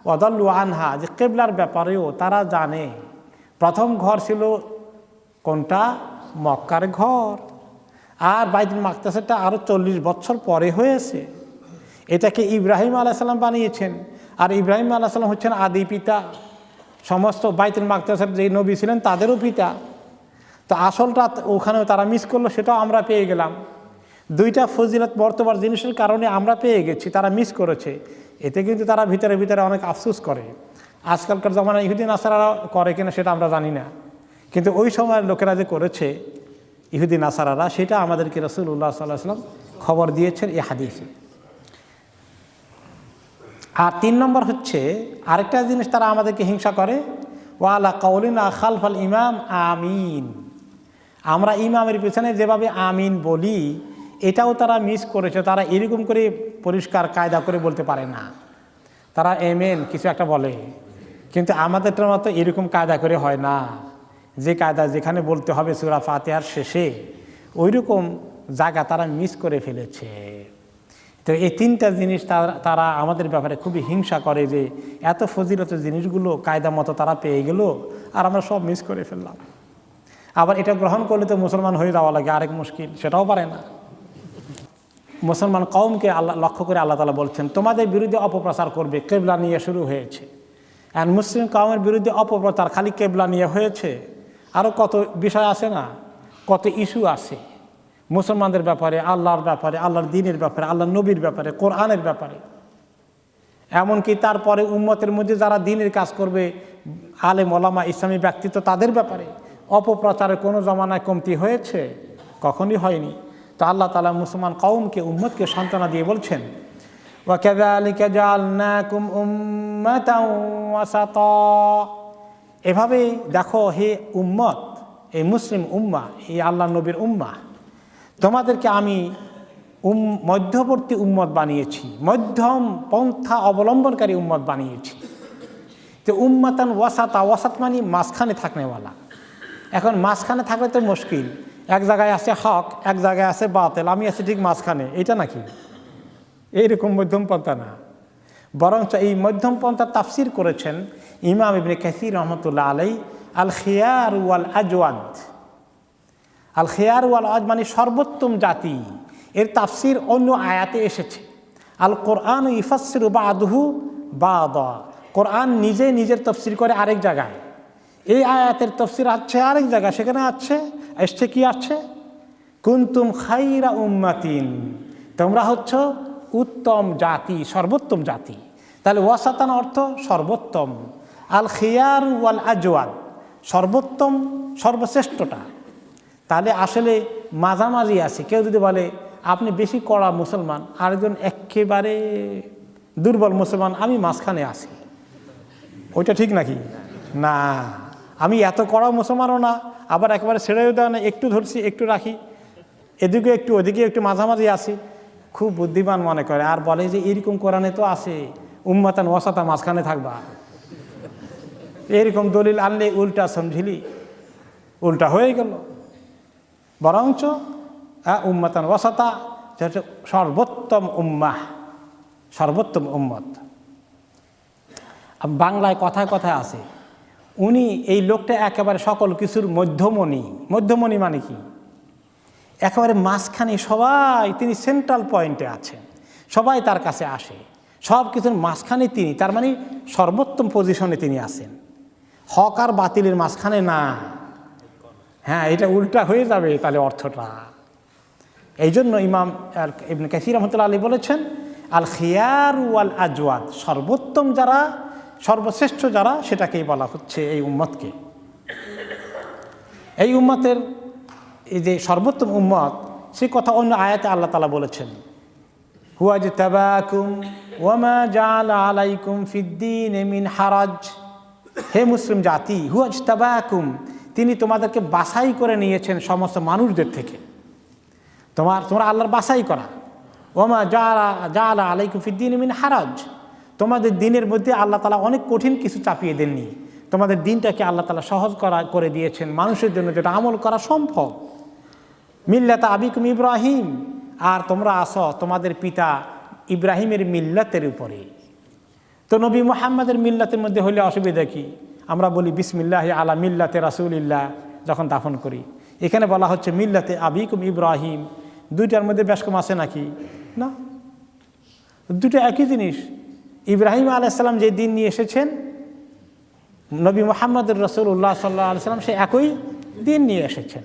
ওয়া দাল্লু আনহা, যে কিবলার ব্যাপারেও তারা জানে প্রথম ঘর ছিল কোনটা? মক্কার ঘর। আর বাইতুল মাকদাসটা আরও 40 বছর পরে হয়েছে। এটাকে ইব্রাহিম আলাইহিস সালাম বানিয়েছেন, আর ইব্রাহিম আলাইহিস সালাম হচ্ছেন আদি পিতা, সমস্ত বাইতুল মাকদাসের যে নবী ছিলেন তাদেরও পিতা। তো আসলটা ওখানেও তারা মিস করলো, সেটাও আমরা পেয়ে গেলাম। দুইটা ফজিলত বর্তমান জিনিসের কারণে আমরা পেয়ে গেছি, তারা মিস করেছে। এতে কিন্তু তারা ভিতরে ভিতরে অনেক আফসোস করে। আজকালকার জমানায় ইহুদি নাসারারা করে কিনা সেটা আমরা জানি না, কিন্তু ওই সময়ের লোকেরা যে করেছে ইহুদি নাসারারা, সেটা আমাদেরকে রাসূলুল্লাহ সাল্লাল্লাহু আলাইহি ওয়াসাল্লাম খবর দিয়েছেন এই হাদিসে। আর 3 নম্বর হচ্ছে আরেকটা জিনিস, তারা আমাদেরকে হিংসা করে, ওয়া আলা কাউলিনা খালফাল ইমাম আমিন। আমরা ইমামের পিছনে যেভাবে আমিন বলি, এটাও তারা মিস করেছে। তারা এরকম করে পরিষ্কার কায়দা করে বলতে পারে না। তারা আমিন কিছু একটা বলে, কিন্তু আমাদেরটার মতো এরকম কায়দা করে হয় না। যে কায়দা যেখানে বলতে হবে সূরা ফাতিহার শেষে, ওইরকম জায়গা তারা মিস করে ফেলেছে। তো এই 3টা জিনিস তারা আমাদের ব্যাপারে খুবই হিংসা করে, যে এত ফজিলতের জিনিসগুলো কায়দা মতো তারা পেয়ে গেল আর আমরা সব মিস করে ফেললাম। আবার এটা গ্রহণ করলে তো মুসলমান হয়ে যাওয়া লাগে, আরেক মুশকিল, সেটাও পারে না। মুসলমান কওমকে আল্লাহ লক্ষ্য করে আল্লাহ তাআলা বলছেন, তোমাদের বিরুদ্ধে অপপ্রচার করবে, কেবলা নিয়ে শুরু হয়েছে। আর মুসলিম কওমের বিরুদ্ধে অপপ্রচার খালি কেবলা নিয়ে হয়েছে, আরও কত বিষয় আছে না, কত ইস্যু আছে মুসলমানদের ব্যাপারে, আল্লাহর ব্যাপারে, আল্লাহর দ্বীনের ব্যাপারে, আল্লাহর নবীর ব্যাপারে, কোরআনের ব্যাপারে। এমনকি তারপরে উম্মতের মধ্যে যারা দ্বীনের কাজ করবে, আলেম ওলামা ইসলামী ব্যক্তিত্ব, তাদের ব্যাপারে অপপ্রচারের কোনো জমানায় কমতি হয়েছে? কখনই হয়নি। তো আল্লাহ তাআলা মুসলমান কওমকে, উম্মতকে সান্ত্বনা দিয়ে বলছেন, ওয়া কাযালিকা জাআলনাকুম উম্মাতাও ওয়াসাতা। এভাবে দেখো হে উম্মত, এই মুসলিম উম্মাহ, এই আল্লাহ নবীর উম্মাহ, তোমাদেরকে আমি মধ্যবর্তী উম্মত বানিয়েছি, মধ্যম পন্থা অবলম্বনকারী উম্মত বানিয়েছি। তো উম্মাতান ওয়াসাতা, ওয়াসাত মানে মাঝখানে থাকনেওয়ালা। এখন মাঝখানে থাকলে তো মুশকিল, এক জায়গায় আছে হক, এক জায়গায় আছে বাতিল, আমি আছি ঠিক মাঝখানে, এইটা নাকি? এইরকম মধ্যম পন্থা না, বরঞ্চ এই মধ্যম পন্থার তাফসির করেছেন ইমাম ইবনে কাসির রহমতুল্লাহ আলাইহি, আল খিয়ার ওয়াল আজওয়াদ। আল খিয়ার ওয়াল আজ মানে সর্বোত্তম জাতি। এর তাফসির অন্য আয়াতে এসেছে, আল কোরআন ইফাসসিরু বা'দুহু বা'দা। কোরআন নিজে নিজের তফসির করে আরেক জায়গায়, এই আয়াতের তফসির আছে আরেক জায়গায়, সেখানে আসছে কি আছে? কুনতুম খাইরা উম্মাতিন, তোমরা হচ্ছ উত্তম জাতি, সর্বোত্তম জাতি। তাহলে ওয়াসাতান অর্থ সর্বোত্তম, আল খিয়ার ওয়াল আজওয়াদ সর্বোত্তম, সর্বশ্রেষ্ঠটা। তাহলে আসলে মাঝামাঝি আছে। কেউ যদি বলে আপনি বেশি কড়া মুসলমান, আরেকজন একেবারে দুর্বল মুসলমান, আমি মাঝখানে আছি, ওইটা ঠিক নাকি? না, আমি এত কড়া মুসলমানও না, আবার একেবারে ছেড়েও দেওয়া না, একটু ধরছি একটু রাখি, এদিকে একটু ওদিকে একটু, মাঝামাঝি আছি। খুব বুদ্ধিমান মনে করে আর বলে যে এরকম কোরআনে তো আছে, উম্মাতান ওয়াসাতা, মাঝখানে থাকবা। এরকম দলিল আনলে উল্টা সমঝিলি, উল্টা হয়ে গেল। বরঞ্চ উম্মাতান ওয়াসাতা হচ্ছে সর্বোত্তম উম্মাহ, সর্বোত্তম উম্মত। বাংলায় কথায় কথায় আছে, উনি এই লোকটা একেবারে সকল কিছুর মধ্যমণি। মধ্যমণি মানে কি? একেবারে মাঝখানে সবাই, তিনি সেন্ট্রাল পয়েন্টে আছেন, সবাই তার কাছে আসে, সব কিছুর মাঝখানে তিনি, তার মানে সর্বোত্তম পজিশনে তিনি আছেন, হক আর বাতিলের মাঝখানে না। হ্যাঁ, এটা উল্টা হয়ে যাবে তাহলে অর্থটা। এই জন্য ইমাম ইবনে কাসির রাহমাতুল্লাহ আলাইহি বলেছেন, আল খিয়ার ওয়াল আজওয়াদ, সর্বোত্তম যারা, সর্বশ্রেষ্ঠ যারা, সেটাকেই বলা হচ্ছে এই উম্মতকে। এই উম্মতের এই যে সর্বোত্তম উম্মত, সে কথা অন্য আয়াতে আল্লাহ তাআলা বলেছেন, হুয়াজতাবাকুম ওয়ামা জাআলা আলাইকুম ফিদ্দীন মিন হারাজ। হে মুসলিম জাতি, হুয়াজতাবাকুম, তিনি তোমাদেরকে বাছাই করে নিয়েছেন সমস্ত মানুষদের থেকে। তোমরা আল্লাহর বাছাই করা। ওয়ামা জাআলা আলাইকুম ফিদ্দীন মিন হারাজ, তোমাদের দিনের মধ্যে আল্লাহ তাআলা অনেক কঠিন কিছু চাপিয়ে দেননি, তোমাদের দিনটাকে আল্লাহ তাআলা সহজ করে দিয়েছেন মানুষের জন্য, যেটা আমল করা সম্ভব। মিল্লাতা আবিকুম ইব্রাহিম, আর তোমরা আসো তোমাদের পিতা ইব্রাহিমের মিল্লাতের উপরে। তো নবী মুহাম্মদের মিল্লাতের মধ্যে হলে অসুবিধা কি? আমরা বলি বিসমিল্লাহি আলা মিল্লাতে রাসূলিল্লাহ যখন দাফন করি। এখানে বলা হচ্ছে মিল্লাতে আবিকুম ইব্রাহিম, দুইটার মধ্যে বেশ কম আছে নাকি? না, দুটো একই জিনিস। ইব্রাহিম আলাইহিস সালাম যে দিন নিয়ে এসেছেন, নবী মুহাম্মদুর রাসূলুল্লাহ সাল্লাল্লাহু আলাইহি ওয়াসাল্লাম সে একই দিন নিয়ে এসেছেন।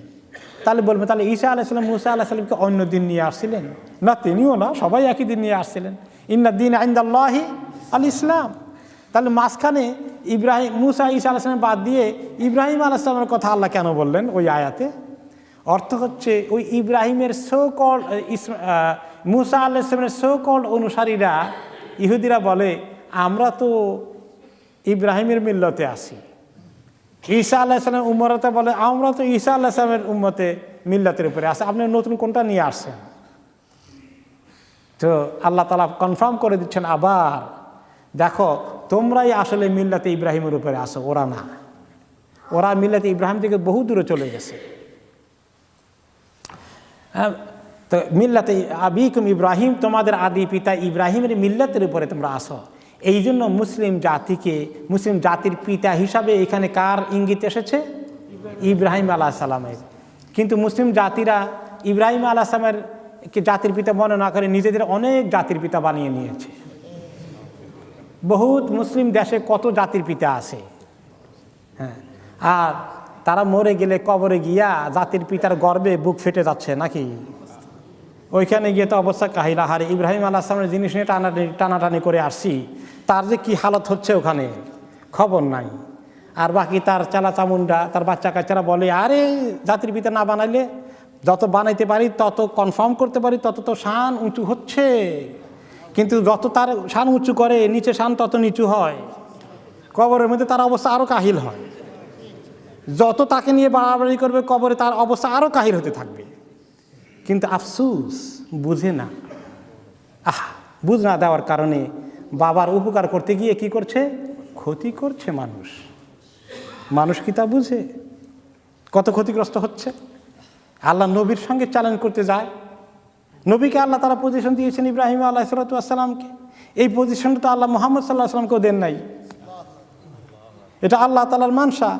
তাহলে বলবেন, তাহলে ঈসা আলাইহিস সালাম মুসা আলাইহিস সালামকে অন্য দিন নিয়ে আসছিলেন? না, তিনিও না, সবাই একই দিন নিয়ে আসছিলেন। ইন্না দ্বীন ইনদাল্লাহি আল ইসলাম। তাহলে মাঝখানে ইব্রাহিম, মুসা, ঈসা আলাইহিস সালাম বাদ দিয়ে ইব্রাহিম আলাইহিস সালামের কথা আল্লাহ কেন বললেন ওই আয়াতে? অর্থ হচ্ছে, ওই ইব্রাহিমের সো-কল্ড মুসা আলাইহিস সালামের সো-কল্ড অনুসারীরা, ইহুদিরা বলে, আমরা তো ইব্রাহিমের মিল্লতে আসি। ঈসা আলাইহিস সালাম উম্মতে বলে, আমরা তো ঈসা আলাইহিস সালামের উম্মতে মিল্লাতের উপরে আসে, আপনি নতুন কোনটা নিয়ে আসছেন? তো আল্লাহ তাআলা কনফার্ম করে দিচ্ছেন, আবার দেখো, তোমরাই আসলে মিল্লাতে ইব্রাহিমের উপরে আসো, ওরা না। ওরা মিল্লাতে ইব্রাহিম থেকে বহু দূরে চলে গেছে। তো মিল্লাতে আবিকুম ইব্রাহিম, তোমাদের আদি পিতা ইব্রাহিমের মিল্লাতের উপরে তোমরা আসো। এই জন্য মুসলিম জাতিকে, মুসলিম জাতির পিতা হিসাবে এখানে কার ইঙ্গিত এসেছে? ইব্রাহিম আলাইহিস সালামের। কিন্তু মুসলিম জাতিরা ইব্রাহিম আলাইহিস সালামের জাতির পিতা মনে না করে নিজেদের অনেক জাতির পিতা বানিয়ে নিয়েছে। বহুত মুসলিম দেশে কত জাতির পিতা আছে, হ্যাঁ, আর তারা মরে গেলে কবরে গিয়া জাতির পিতার গর্বে বুক ফেটে যাচ্ছে নাকি? ওইখানে গিয়ে তো অবস্থা কাহিলা। হারে ইব্রাহিম আলাইহিস সালামের জিনিস নিয়ে টানাটানি করে আসছি, তার যে কি হালত হচ্ছে ওখানে খবর নাই। আর বাকি তার চালা চামুন্ডা, তার বাচ্চা কাচ্চারা বলে, আরে জাতির পিতা না বানাইলে, যত বানাইতে পারি তত কনফার্ম করতে পারি তত তো শান উঁচু হচ্ছে, কিন্তু যত তার শান উঁচু করে নিচে শান তত নিচু হয়। কবরের মধ্যে তার অবস্থা আরও কাহিল হয়। যত তাকে নিয়ে বাড়াবাড়ি করবে কবরে তার অবস্থা আরও কাহিল হতে থাকবে। কিন্তু আফসুস, বুঝে না। বুঝ না দেওয়ার কারণে বাবার উপকার করতে গিয়ে কি করছে? ক্ষতি করছে মানুষ। মানুষ কি তা বুঝে? কত ক্ষতিগ্রস্ত হচ্ছে। আল্লাহ নবীর সঙ্গে চ্যালেঞ্জ করতে যায়। নবীকে আল্লাহ তারা পজিশন দিয়েছেন ইব্রাহিম আলাইহিস সালামকে। এই পজিশনটা তো আল্লাহ মুহাম্মদ সাল্লাল্লাহু আলাইহি ওয়াসাল্লামকেও দেন নাই। এটা আল্লাহ তাআলার মানসা।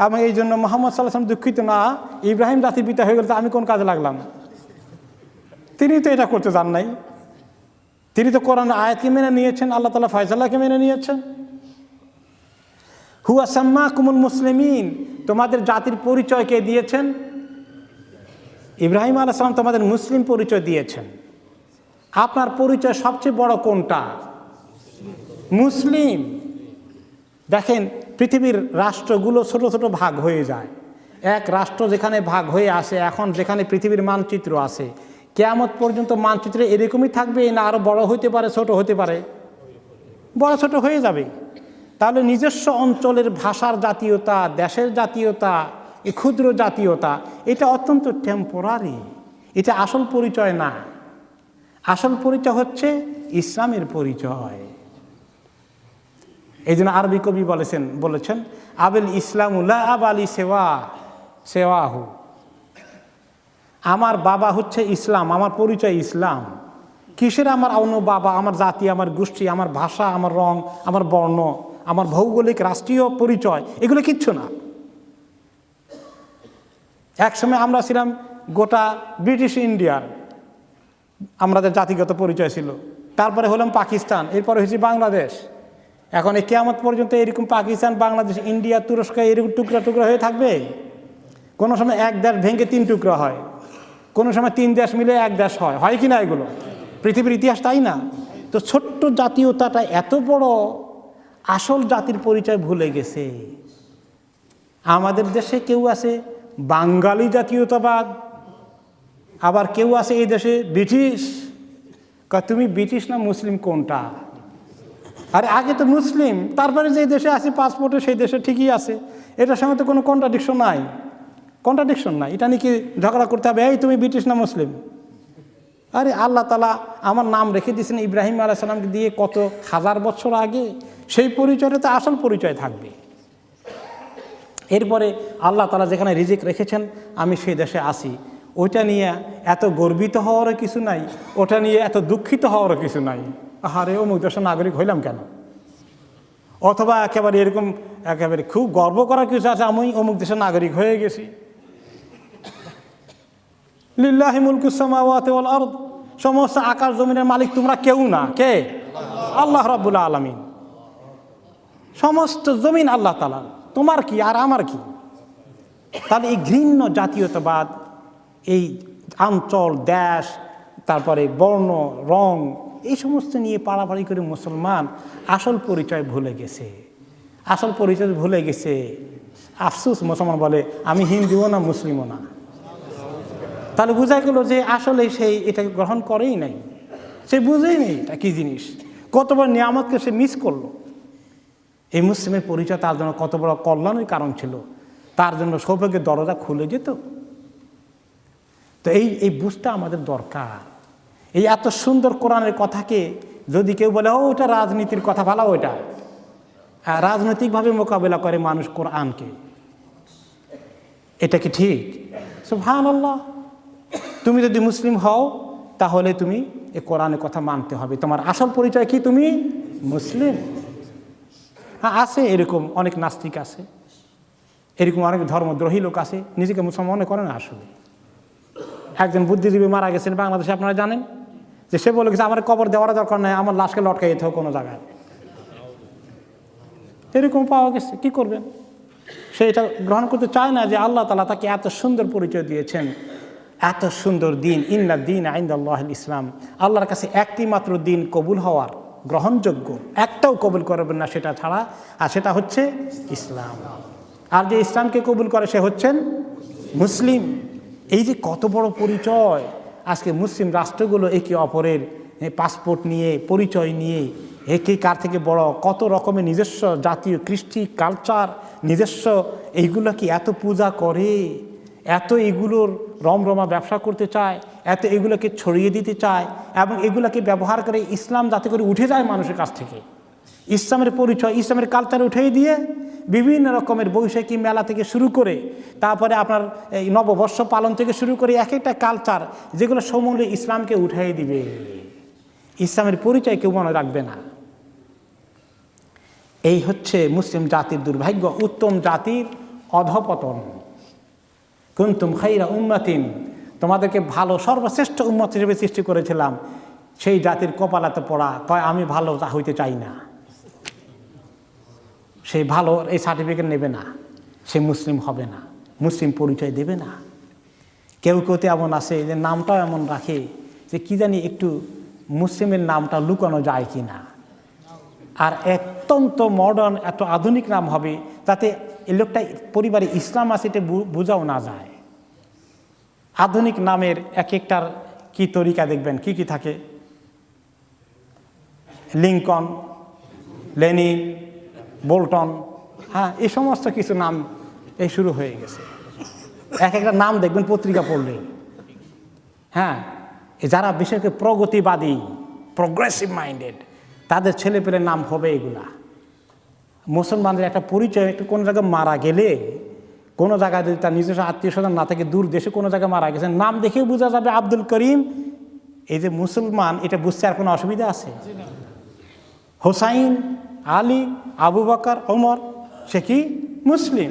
এবং এই জন্য মুহাম্মদ সাল্লাল্লাহু আলাইহি ওয়াসাল্লাম দুঃখিত না, ইব্রাহিম জাতির পিতা হয়ে গেল তো আমি কোন কাজে লাগলাম? তিনি তো এটা করতে যান নাই। তিনি তো কোরআনের আয়াতকে মেনে নিয়েছেন, আল্লাহ তাআলা ফয়সালাকে মেনে নিয়েছেন। হুয়া সাম্মাকুমুল মুসলিমিন, তোমাদের জাতির পরিচয় কে দিয়েছেন? ইব্রাহিম আলাইহিস সালাম তোমাদের মুসলিম পরিচয় দিয়েছেন। আপনার পরিচয় সবচেয়ে বড় কোনটা? মুসলিম। দেখেন, পৃথিবীর রাষ্ট্রগুলো ছোট ছোট ভাগ হয়ে যায়। এক রাষ্ট্র যেখানে ভাগ হয়ে আসে, এখন যেখানে পৃথিবীর মানচিত্র আছে, কিয়ামত পর্যন্ত মানচিত্রে এরকমই থাকবে না আরও বড় হতে পারে, ছোট হতে পারে? বড় ছোট হয়ে যাবে। তাহলে নিজস্ব অঞ্চলের ভাষার জাতীয়তা, দেশের জাতীয়তা, এই ক্ষুদ্র জাতীয়তা, এটা অত্যন্ত টেম্পোরারি। এটা আসল পরিচয় না। আসল পরিচয় হচ্ছে ইসলামের পরিচয়। এই জন্য আরবি কবি বলেছেন আবেল ইসলাম লা আব আলী সেওয়াহু, আমার বাবা হচ্ছে ইসলাম, আমার পরিচয় ইসলাম। কিসের আমার অন্য বাবা, আমার জাতি, আমার গোষ্ঠী, আমার ভাষা, আমার রং, আমার বর্ণ, আমার ভৌগোলিক রাষ্ট্রীয় পরিচয়, এগুলো কিচ্ছু না। একসময় আমরা ছিলাম গোটা ব্রিটিশ ইন্ডিয়ার, আমাদের জাতিগত পরিচয় ছিল। তারপরে হলাম পাকিস্তান, এরপরে হয়েছে বাংলাদেশ। এখন এই কিয়ামত পর্যন্ত এরকম পাকিস্তান, বাংলাদেশ, ইন্ডিয়া, তুরস্ক এরকম টুকরা টুকরা হয়ে থাকবে। কোনো সময় এক দেশ ভেঙে 3 টুকরা হয়, কোনো সময় 3 দেশ মিলে এক দেশ হয় কি না? এগুলো পৃথিবীর ইতিহাস, তাই না? তো ছোট্ট জাতীয়তাটা এত বড়, আসল জাতির পরিচয় ভুলে গেছে। আমাদের দেশে কেউ আছে বাঙালি জাতীয়তাবাদ, আবার কেউ আছে এই দেশে ব্রিটিশ। তুমি ব্রিটিশ না মুসলিম কোনটা? আরে আগে তো মুসলিম, তারপরে যে দেশে আছে পাসপোর্টে সেই দেশে ঠিকই আছে। এটার সঙ্গে তো কোনো কন্ট্রাডিকশন নাই। এটা নিয়ে কি ঝগড়া করতে হবে এই তুমি ব্রিটিশ না মুসলিম? আরে আল্লাহ তাআলা আমার নাম রেখে দিয়েছেন ইব্রাহিম আলাইহিস সালামকে দিয়ে কত হাজার বছর আগে, সেই পরিচয়টা তো আসল পরিচয় থাকবে। এরপরে আল্লাহ তাআলা যেখানে রিজিক রেখেছেন আমি সেই দেশে আসি, ওইটা নিয়ে এত গর্বিত হওয়ারও কিছু নাই, ওটা নিয়ে এত দুঃখিত হওয়ারও কিছু নাই। আরে অমুক দেশের নাগরিক হইলাম কেন? অথবা একেবারে খুব গর্ব করার কিছু আছে, আমি অমুক দেশের নাগরিক হয়ে গেছি। লিল্লাহি মুলকুস সামাওয়াতি ওয়াল আরদ, সমস্ত আকাশ জমিনের মালিক তোমরা কেউ না। কে? আল্লাহ রাব্বুল আলামিন। সমস্ত জমিন আল্লাহ তাআলা, তোমার কি আর আমার কি? তাহলে এই ঘৃণ্য জাতীয়তাবাদ, এই অঞ্চল, দেশ, তারপরে বর্ণ, রং, এই সমস্ত নিয়ে পাড়াপাড়ি করে মুসলমান আসল পরিচয় ভুলে গেছে। আফসোস, মুসলমান বলে আমি হিন্দুও না মুসলিমও না। তাহলে বোঝা গেল যে আসলে সেই এটাকে গ্রহণ করেই নাই, সে বুঝেই নেই এটা কী জিনিস। কত বড় নিয়ামতকে সে মিস করলো। এই মুসলিমের পরিচয় তার জন্য কত বড় কল্যাণের কারণ ছিল, তার জন্য সৌভাগ্যের দরজা খুলে যেত। তো এই বুঝটা আমাদের দরকার। এই এত সুন্দর কোরআনের কথাকে যদি কেউ বলে ওটা রাজনীতির কথা, ভালো, ওইটা রাজনৈতিকভাবে মোকাবেলা করে মানুষ কোরআনকে, এটা কি ঠিক? সুবহানাল্লাহ। তুমি যদি মুসলিম হও তাহলে তুমি এই কোরআনের কথা মানতে হবে। তোমার আসল পরিচয় কি? তুমি মুসলিম। হ্যাঁ, আছে এরকম অনেক নাস্তিক আছে, এরকম অনেক ধর্মদ্রোহী লোক আছে, নিজেকে মুসলমান মনে করে না। আসলে একজন বুদ্ধিজীবী মারা গেছেন বাংলাদেশে, আপনারা জানেন, যে সে বলে গেছে আমার কবর দেওয়ার দরকার নাই, আমার লাশকে লটকাই যেতে হোক কোনো জায়গায়। এরকম পাওয়া গেছে, কি করবেন? সে এটা গ্রহণ করতে চায় না যে আল্লাহ তাআলা তাকে এত সুন্দর পরিচয় দিয়েছেন, এত সুন্দর দিন, ইন্না দীন ইনদাল্লাহিল ইসলাম। আল্লাহর কাছে একটি মাত্র দিন কবুল হওয়ার গ্রহণযোগ্য, একটাও কবুল করবেন না সেটা ছাড়া, আর সেটা হচ্ছে ইসলাম। আর যে ইসলামকে কবুল করে সে হচ্ছেন মুসলিম। এই যে কত বড় পরিচয়! আজকে মুসলিম রাষ্ট্রগুলো একে অপরের পাসপোর্ট নিয়ে, পরিচয় নিয়ে, একে কার থেকে বড়, কত রকমের নিজস্ব জাতীয় কৃষ্টি, কালচার, নিজস্ব এইগুলোকে এত পূজা করে, এত এগুলোর রমরমা ব্যবসা করতে চায়, এত এগুলোকে ছড়িয়ে দিতে চায়, এবং এগুলোকে ব্যবহার করে ইসলাম যাতে করে উঠে যায় মানুষের কাছ থেকে। ইসলামের পরিচয়, ইসলামের কালচার উঠিয়ে দিয়ে বিভিন্ন রকমের বৈশাখী মেলা থেকে শুরু করে, তারপরে আপনার এই নববর্ষ পালন থেকে শুরু করে এক একটা কালচার যেগুলো সমূলে ইসলামকে উঠিয়ে দিবে, ইসলামের পরিচয় কেউ মনে রাখবে না। এই হচ্ছে মুসলিম জাতির দুর্ভাগ্য, উত্তম জাতির অধপতন। কুনতুম খাইরা উম্মাতিন, তোমাদেরকে ভালো সর্বশ্রেষ্ঠ উম্মত হিসেবে সৃষ্টি করেছিলাম। সেই জাতির কপালাতে পড়া, কয় আমি ভালো তা হইতে চাই না, সে ভালো এই সার্টিফিকেট নেবে না, সে মুসলিম হবে না, মুসলিম পরিচয় দেবে না। কেউ কেউতে এমন আছে যে নামটাও এমন রাখে যে কি জানি একটু মুসলিমের নামটা লুকানো যায় কি না, আর অত্যন্ত মডার্ন, এত আধুনিক নাম হবে যাতে এই লোকটা পরিবারে ইসলাম আছে এটা বোঝাও না যায়। আধুনিক নামের এক একটার কি তরিকা দেখবেন, কি কি থাকে, লিঙ্কন, লেনিন, বোল্টন, হ্যাঁ, এই সমস্ত কিছু নাম এই শুরু হয়ে গেছে। এক একটা নাম দেখবেন পত্রিকা পড়লে, হ্যাঁ, যারা বিশেষ করে প্রগতিবাদী, প্রোগ্রেসিভ মাইন্ডেড, তাদের ছেলেপেলের নাম হবে এগুলা। মুসলমানদের একটা পরিচয়, একটু কোনো জায়গায় মারা গেলে, কোনো জায়গায় যদি তার নিজস্ব আত্মীয় স্বজন না থাকে, দূর দেশে কোনো জায়গায় মারা গেছে, নাম দেখেও বোঝা যাবে আব্দুল করিম এই যে মুসলমান, এটা বুঝতে আর কোনো অসুবিধা আছে? হোসাইন, আলী, আবু বকর, ওমর, সে কি মুসলিম।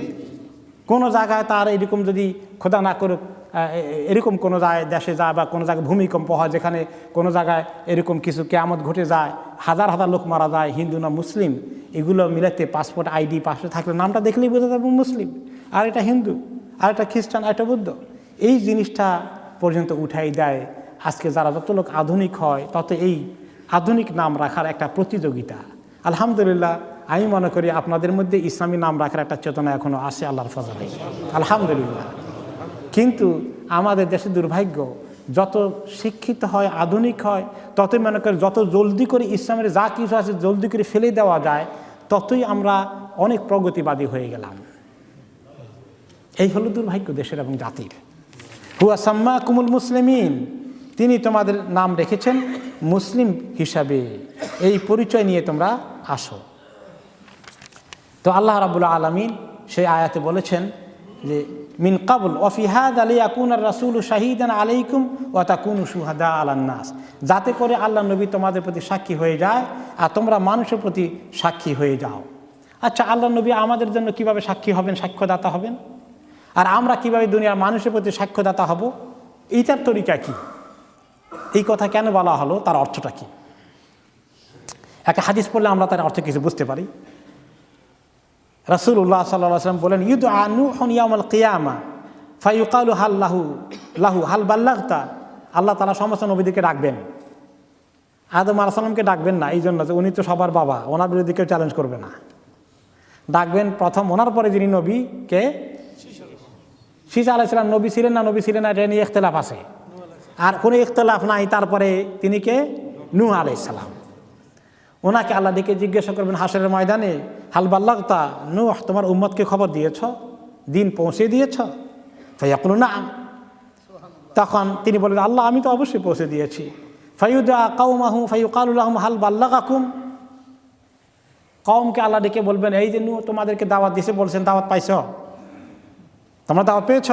কোনো জায়গায় তার এরকম যদি খোদা না করুক এরকম কোনো জায়গায় দেশে যায় বা কোনো জায়গায় ভূমিকম্প হয়, যেখানে কোনো জায়গায় এরকম কিছু কেয়ামত ঘটে যায়, হাজার হাজার লোক মারা যায়, হিন্দু না মুসলিম, এগুলো মিলাতে পাসপোর্ট আইডি পাসপোর্ট থাকলে নামটা দেখলেই বোঝা যাবে মুসলিম, আর এটা হিন্দু, আর এটা খ্রিস্টান, আর এটা বৌদ্ধ। এই জিনিসটা পর্যন্ত উঠাই দেয়। আজকে যারা যত লোক আধুনিক হয় তত এই আধুনিক নাম রাখার একটা প্রতিযোগিতা। আলহামদুলিল্লাহ, আমি মনে করি আপনাদের মধ্যে ইসলামী নাম রাখার একটা চেতনা এখনও আছে আল্লাহর ফজলে, আলহামদুলিল্লাহ। কিন্তু আমাদের দেশে দুর্ভাগ্য, যত শিক্ষিত হয়, আধুনিক হয়, ততই মনে করি যত জলদি করে ইসলামের যা কিছু আছে জলদি করে ফেলে দেওয়া যায়, ততই আমরা অনেক প্রগতিবাদী হয়ে গেলাম। এই হলো দুর্ভাগ্য দেশের এবং জাতির। হুয়া সাম্মাকুমুল মুসলিমিন, তিনি তোমাদের নাম রেখেছেন মুসলিম হিসাবে, এই পরিচয় নিয়ে তোমরা আসো। তো আল্লাহ রাব্বুল আলামিন সেই আয়াতে বলেছেন যে মিন কাবল ওয়াফি হাযা লিয়াকুনার রাসূলু শাহীদান আলাইকুম ওয়া তাকুনু শুহাদা আলান নাস, যাতে করে আল্লাহ নবী তোমাদের প্রতি সাক্ষী হয়ে যায় আর তোমরা মানুষের প্রতি সাক্ষী হয়ে যাও। আচ্ছা, আল্লাহ নবী আমাদের জন্য কিভাবে সাক্ষী হবেন, সাক্ষ্যদাতা হবেন, আর আমরা কিভাবে দুনিয়ার মানুষের প্রতি সাক্ষ্যদাতা হব? এইটার তরিকা কি? এই কথা কেন বলা হলো, তার অর্থটা কি? একটা হাদিস পড়লে আমরা তার অর্থ কিছু বুঝতে পারি। রাসূলুল্লাহ সাল্লাল্লাহু আলাইহি ওয়াসাল্লাম বলেন, ইউদআ নূহুন ইয়াউমাল কিয়ামা ফায়ুকালু হাল লাহু হাল বাল্লাগতা। আল্লাহ তাআলা সমস্ত নবীদেরকে ডাকবেন, আদম আলাইহিস সালামকে ডাকবেন না, এই জন্য যে উনি তো সবার বাবা, ওনার বিরুদ্ধে কেউ চ্যালেঞ্জ করবে না। ডাকবেন প্রথম ওনার পরে যিনি নবী, কে? ঈসা আলাইহিস সালাম নবী ছিলেন না নবী ছিলেন না, এটা নিয়ে ইখতিলাফ আছে, আর কোনো ইখতিলাফ নাই। তারপরে তিনি কে? নূহ আলাইহিস সালাম। ওনাকে আল্লাহ ডেকে জিজ্ঞাসা করবেন হাসরের ময়দানে, হাল বাল্লাগতা, নূহ তোমার উম্মতকে খবর দিয়েছ, দিন পৌঁছে দিয়েছ? ফায়াকুলু নাআম, তখন তিনি বলবেন আল্লাহ আমি তো অবশ্যই পৌঁছে দিয়েছি। ফায়ুদা কাউমাহু ফায়ুকালু লাহুম হাল বাল্লাগাকুম, কওমকে আল্লাহ ডেকে বলবেন এই যে নূহ তোমাদেরকে দাওয়াত দিয়েছে, বলছেন দাওয়াত পাইছ, তোমরা দাওয়াত পেয়েছ?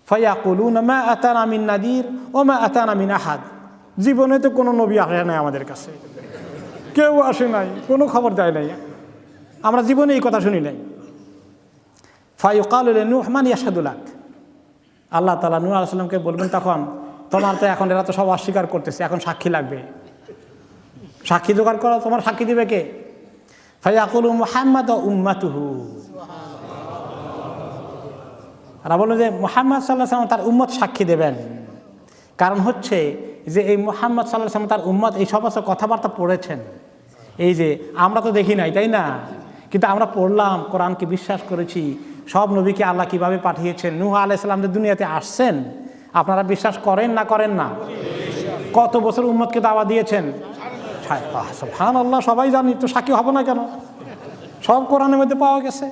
ফায়াকুলুনা মা আতানা মিন নাদির ওয়া মা আতানা মিন আহাদ, জীবনে তো কোনো নবী আসে নাই আমাদের কাছে, কেউ আসে নাই, কোনো খবর দেয় নাই, আমরা জীবনে এই কথা শুনি নাই। ফায়ুকালু লিনূহ মান ইয়াশহাদু লাক, আল্লাহ তাআলা নূহ আলাইহিস সালামকে বলবেন তখন তোমার তো এখন এরা তো সব অস্বীকার করতেছে, এখন সাক্ষী লাগবে, সাক্ষী জোগাড় করো, তোমার সাক্ষী দিবে কে? ফায়াকুলু মুহাম্মাদ ওয়া উম্মাতুহু, আর বলল যে মুহাম্মদ সাল্লাল্লাহু আলাইহি ওয়াসাল্লাম তার উম্মত সাক্ষী দেবেন। কারণ হচ্ছে যে এই মুহাম্মদ সাল্লাল্লাহু আলাইহি ওয়াসাল্লাম তার উম্মত এই সমস্ত কথাবার্তা পড়েছেন, এই যে আমরা তো দেখি নাই, তাই না, কিন্তু আমরা পড়লাম, কোরআনকে বিশ্বাস করেছি, সব নবীকে আল্লাহ কিভাবে পাঠিয়েছেন, নূহ আলাইহিস সালাম যে দুনিয়াতে আসছেন, আপনারা বিশ্বাস করেন না করেন না? কত বছর উম্মতকে দাওয়াত দিয়েছেন, সুবহানাল্লাহ, সবাই জানি, তো সাক্ষী হব না কেন? সব কোরআনের মধ্যে পাওয়া গেছে।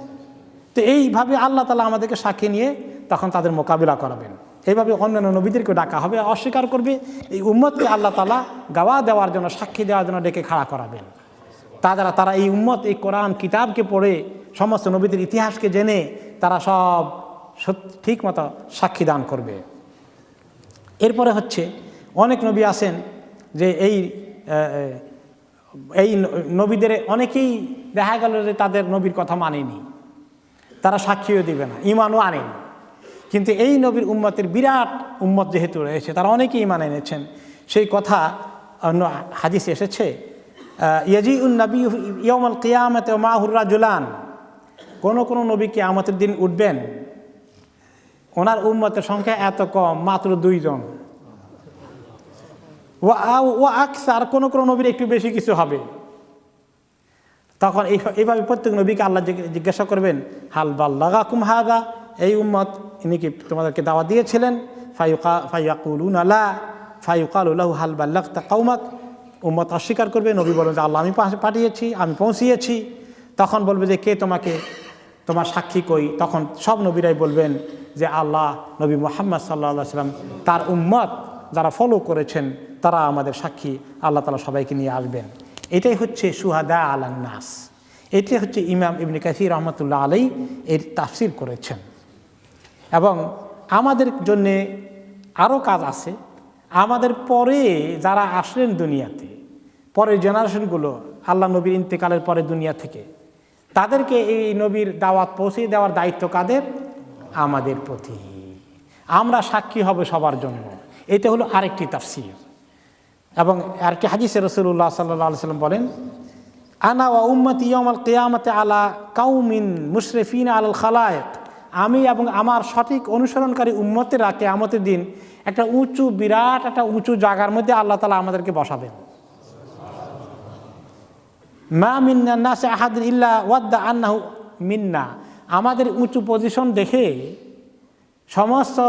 তো এইভাবে আল্লাহ তাআলা আমাদেরকে সাক্ষী নিয়ে তখন তাদের মোকাবিলা করাবেন। এইভাবে অন্যান্য নবীদেরকে ডাকা হবে, অস্বীকার করবে, এই উম্মতকে আল্লাহ তাআলা গাওয়া দেওয়ার জন্য, সাক্ষী দেওয়ার জন্য ডেকে খাড়া করাবেন। তারা এই উম্মত এই কোরআন কিতাবকে পড়ে সমস্ত নবীদের ইতিহাসকে জেনে তারা সব ঠিক মতো সাক্ষী দান করবে। এরপরে হচ্ছে অনেক নবী আছেন যে এই নবীদের অনেকেই দেখা গেল যে তাদের নবীর কথা মানেনি, তারা সাক্ষীও দিবে না, ঈমানও আনেনি। কিন্তু এই নবীর উম্মতের বিরাট উম্মত যেহেতু রয়েছে, তারা অনেকেই ঈমান এনেছেন। সেই কথা অন্য হাদিসে এসেছে, ইয়াজিউন নবী ইয়াউমাল কিয়ামাতি ওয়া মাহুর রাজুলান, কোনো নবী কিয়ামতের দিন উঠবেন, ওনার উম্মতের সংখ্যা এত কম, মাত্র 2 জন। ও আকসার, কোনো নবীর একটু বেশি কিছু হবে। তখন এইভাবে প্রত্যেক নবীকে আল্লাহ জিজ্ঞাসা করবেন হাল বাল্লাগাকুম হাযা, এই উম্মত ইনি কি তোমাদেরকে দাওয়াত দিয়েছিলেন? ফায়াকুলুনা লা ফায়ুকালু লাহু হাল বাল্লাগতা কওমাক, উম্মত অস্বীকার করবে, নবী বলবেন যে আল্লাহ আমি পাঠিয়েছি, আমি পৌঁছিয়েছি। তখন বলবে যে কে তোমাকে, তোমার সাক্ষী কই? তখন সব নবীরাই বলবেন যে আল্লাহ, নবী মুহাম্মদ সাল্লাল্লাহু আলাইহি ওয়াসাল্লাম, তার উম্মত যারা ফলো করেছেন তারা আমাদের সাক্ষী, আল্লাহ তাআলা সবাইকে নিয়ে আসবেন। এটাই হচ্ছে শুহাদা আলান নাস। এটি হচ্ছে ইমাম ইবনে কাসির রহমতুল্লাহ আলাই এর তাফসির করেছেন। এবং আমাদের জন্যে আরও কাজ আছে। আমাদের পরে যারা আসলেন দুনিয়াতে, পরের জেনারেশনগুলো আল্লাহ নবীর ইন্তেকালের পরে দুনিয়া থেকে, তাদেরকে এই নবীর দাওয়াত পৌঁছে দেওয়ার দায়িত্ব কাদের? আমাদের প্রতি। আমরা সাক্ষী হব সবার জন্য। এটা হলো আরেকটি তাফসীর। এবং আরেকটি হাদিসে রাসূলুল্লাহ সাল্লাল্লাহু আলাইহি ওয়াসাল্লাম বলেন, আনা ওয়া উম্মতি ইয়াউমাল কিয়ামাতি আলা কাউমিন মুশরিফিনা আলাল খালায়েক, আমি এবং আমার সঠিক অনুসরণকারী উম্মতেরা কিয়ামতের দিন একটা উঁচু, বিরাট একটা উঁচু জায়গার মধ্যে আল্লাহ তাআলা আমাদেরকে বসাবেন। মা মিন্না নাস আহাদ ইল্লা ওয়াদ্দা আন্নাহু মিন্না, আমাদের উঁচু পজিশন দেখে সমস্ত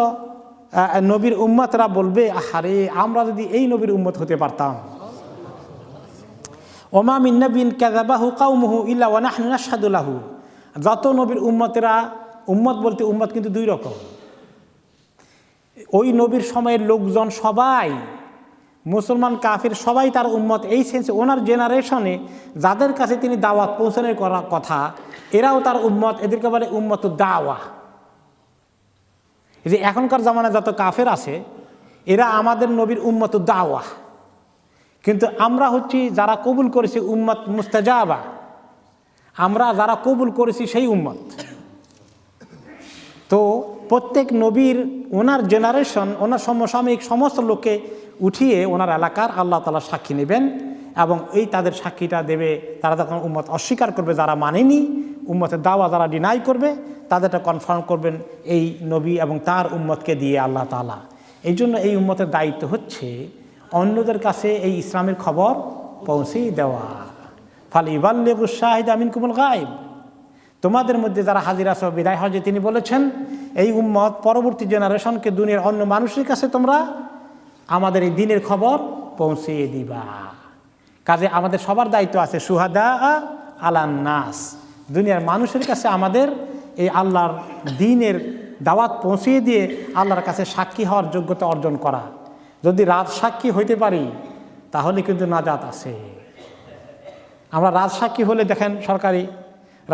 নবীর উম্মতরা বলবে, আহারে আমরা যদি এই নবীর উম্মত হতে পারতাম। ওমা মিন নাবিন কাযাবাহু কাওমুহু ইল্লা ওয়া নাহনু নাশহাদু লাহু, যত নবীর উম্মতেরা, উম্মত বলতে উম্মত কিন্তু দুই রকম। ওই নবীর সময়ের লোকজন সবাই, মুসলমান কাফির সবাই তার উম্মত, এই সেন্সে ওনার জেনারেশনে যাদের কাছে তিনি দাওয়াত পৌঁছানোর করার কথা এরাও তার উম্মত, এদেরকে বলে উম্মত দাওয়া। এই যে এখনকার জামানায় যত কাফের আছে এরা আমাদের নবীর উম্মত দাওয়া, কিন্তু আমরা হচ্ছি যারা কবুল করেছি উম্মত মুস্তাজাবা, আমরা যারা কবুল করেছি সেই উম্মত। তো প্রত্যেক নবীর ওনার জেনারেশন, ওনার সমসাময়িক সমস্ত লোককে উঠিয়ে ওনার এলাকার আল্লাহ তাআলা সাক্ষী নেবেন এবং এই তাদের সাক্ষীটা দেবে। তারা যখন উম্মত অস্বীকার করবে, যারা মানেনি উম্মতের দাওয়া, যারা ডিনাই করবে, তাদেরটা কনফার্ম করবেন এই নবী এবং তার উম্মতকে দিয়ে আল্লাহ তাআলা। এই জন্য এই উম্মতের দায়িত্ব হচ্ছে অন্যদের কাছে এই ইসলামের খবর পৌঁছেই দেওয়া। ফালিবাল্লিগুশ শাহিদা মিনকুমুল গায়ব, তোমাদের মধ্যে যারা হাজির আছো বিদায় হজে তিনি বলেছেন এই উম্মত পরবর্তী জেনারেশনকে, দুনিয়ার অন্য মানুষের কাছে তোমরা আমাদের এই দিনের খবর পৌঁছিয়ে দিবা। কাজে আমাদের সবার দায়িত্ব আছে শুহাদা আলান নাস, দুনিয়ার মানুষের কাছে আমাদের এই আল্লাহর দিনের দাওয়াত পৌঁছিয়ে দিয়ে আল্লাহর কাছে সাক্ষী হওয়ার যোগ্যতা অর্জন করা। যদি রাজসাক্ষী হইতে পারি তাহলে কিন্তু নাজাত আছে। আমরা রাজসাক্ষী হলে দেখেন, সরকারি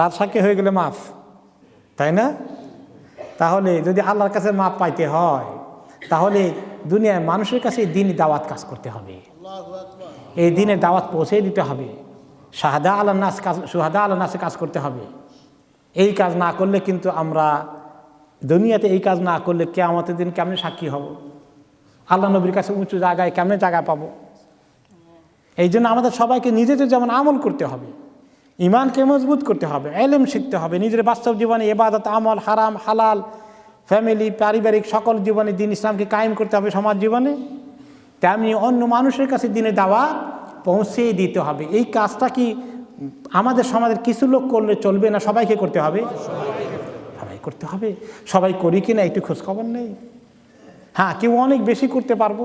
রাজসাক্ষী হয়ে গেলে মাফ, তাই না? তাহলে যদি আল্লাহর কাছে মাপ পাইতে হয় তাহলে দুনিয়ায় মানুষের কাছে এই দিনই দাওয়াত কাজ করতে হবে, এই দিনের দাওয়াত পৌঁছে দিতে হবে, শাহাদা আলান নাস কাজ, শুহাদা আলান নাসে কাজ করতে হবে। এই কাজ না করলে কিন্তু আমরা দুনিয়াতে এই কাজ না করলে কিয়ামতের দিন কেমনে সাক্ষী হব? আল্লাহ নবীর কাছে উঁচু জায়গায় কেমনে জায়গা পাবো? এই জন্য আমাদের সবাইকে নিজেদের যেমন আমল করতে হবে, ইমানকে মজবুত করতে হবে, ইলম শিখতে হবে, নিজের বাস্তব জীবনে ইবাদত, আমল, হারাম হালাল, ফ্যামিলি, পারিবারিক সকল জীবনে দিন ইসলামকে কায়েম করতে হবে সমাজ জীবনে। তেমনি অন্য মানুষের কাছে দিনে দাওয়াত পৌঁছে দিতে হবে। এই কাজটা কি আমাদের সমাজের কিছু লোক করলে চলবে না? সবাইকে করতে হবে, সবাই করতে হবে। সবাই করি কিনা একটু খোঁজখবর নেই। হ্যাঁ, কেউ অনেক বেশি করতে পারবো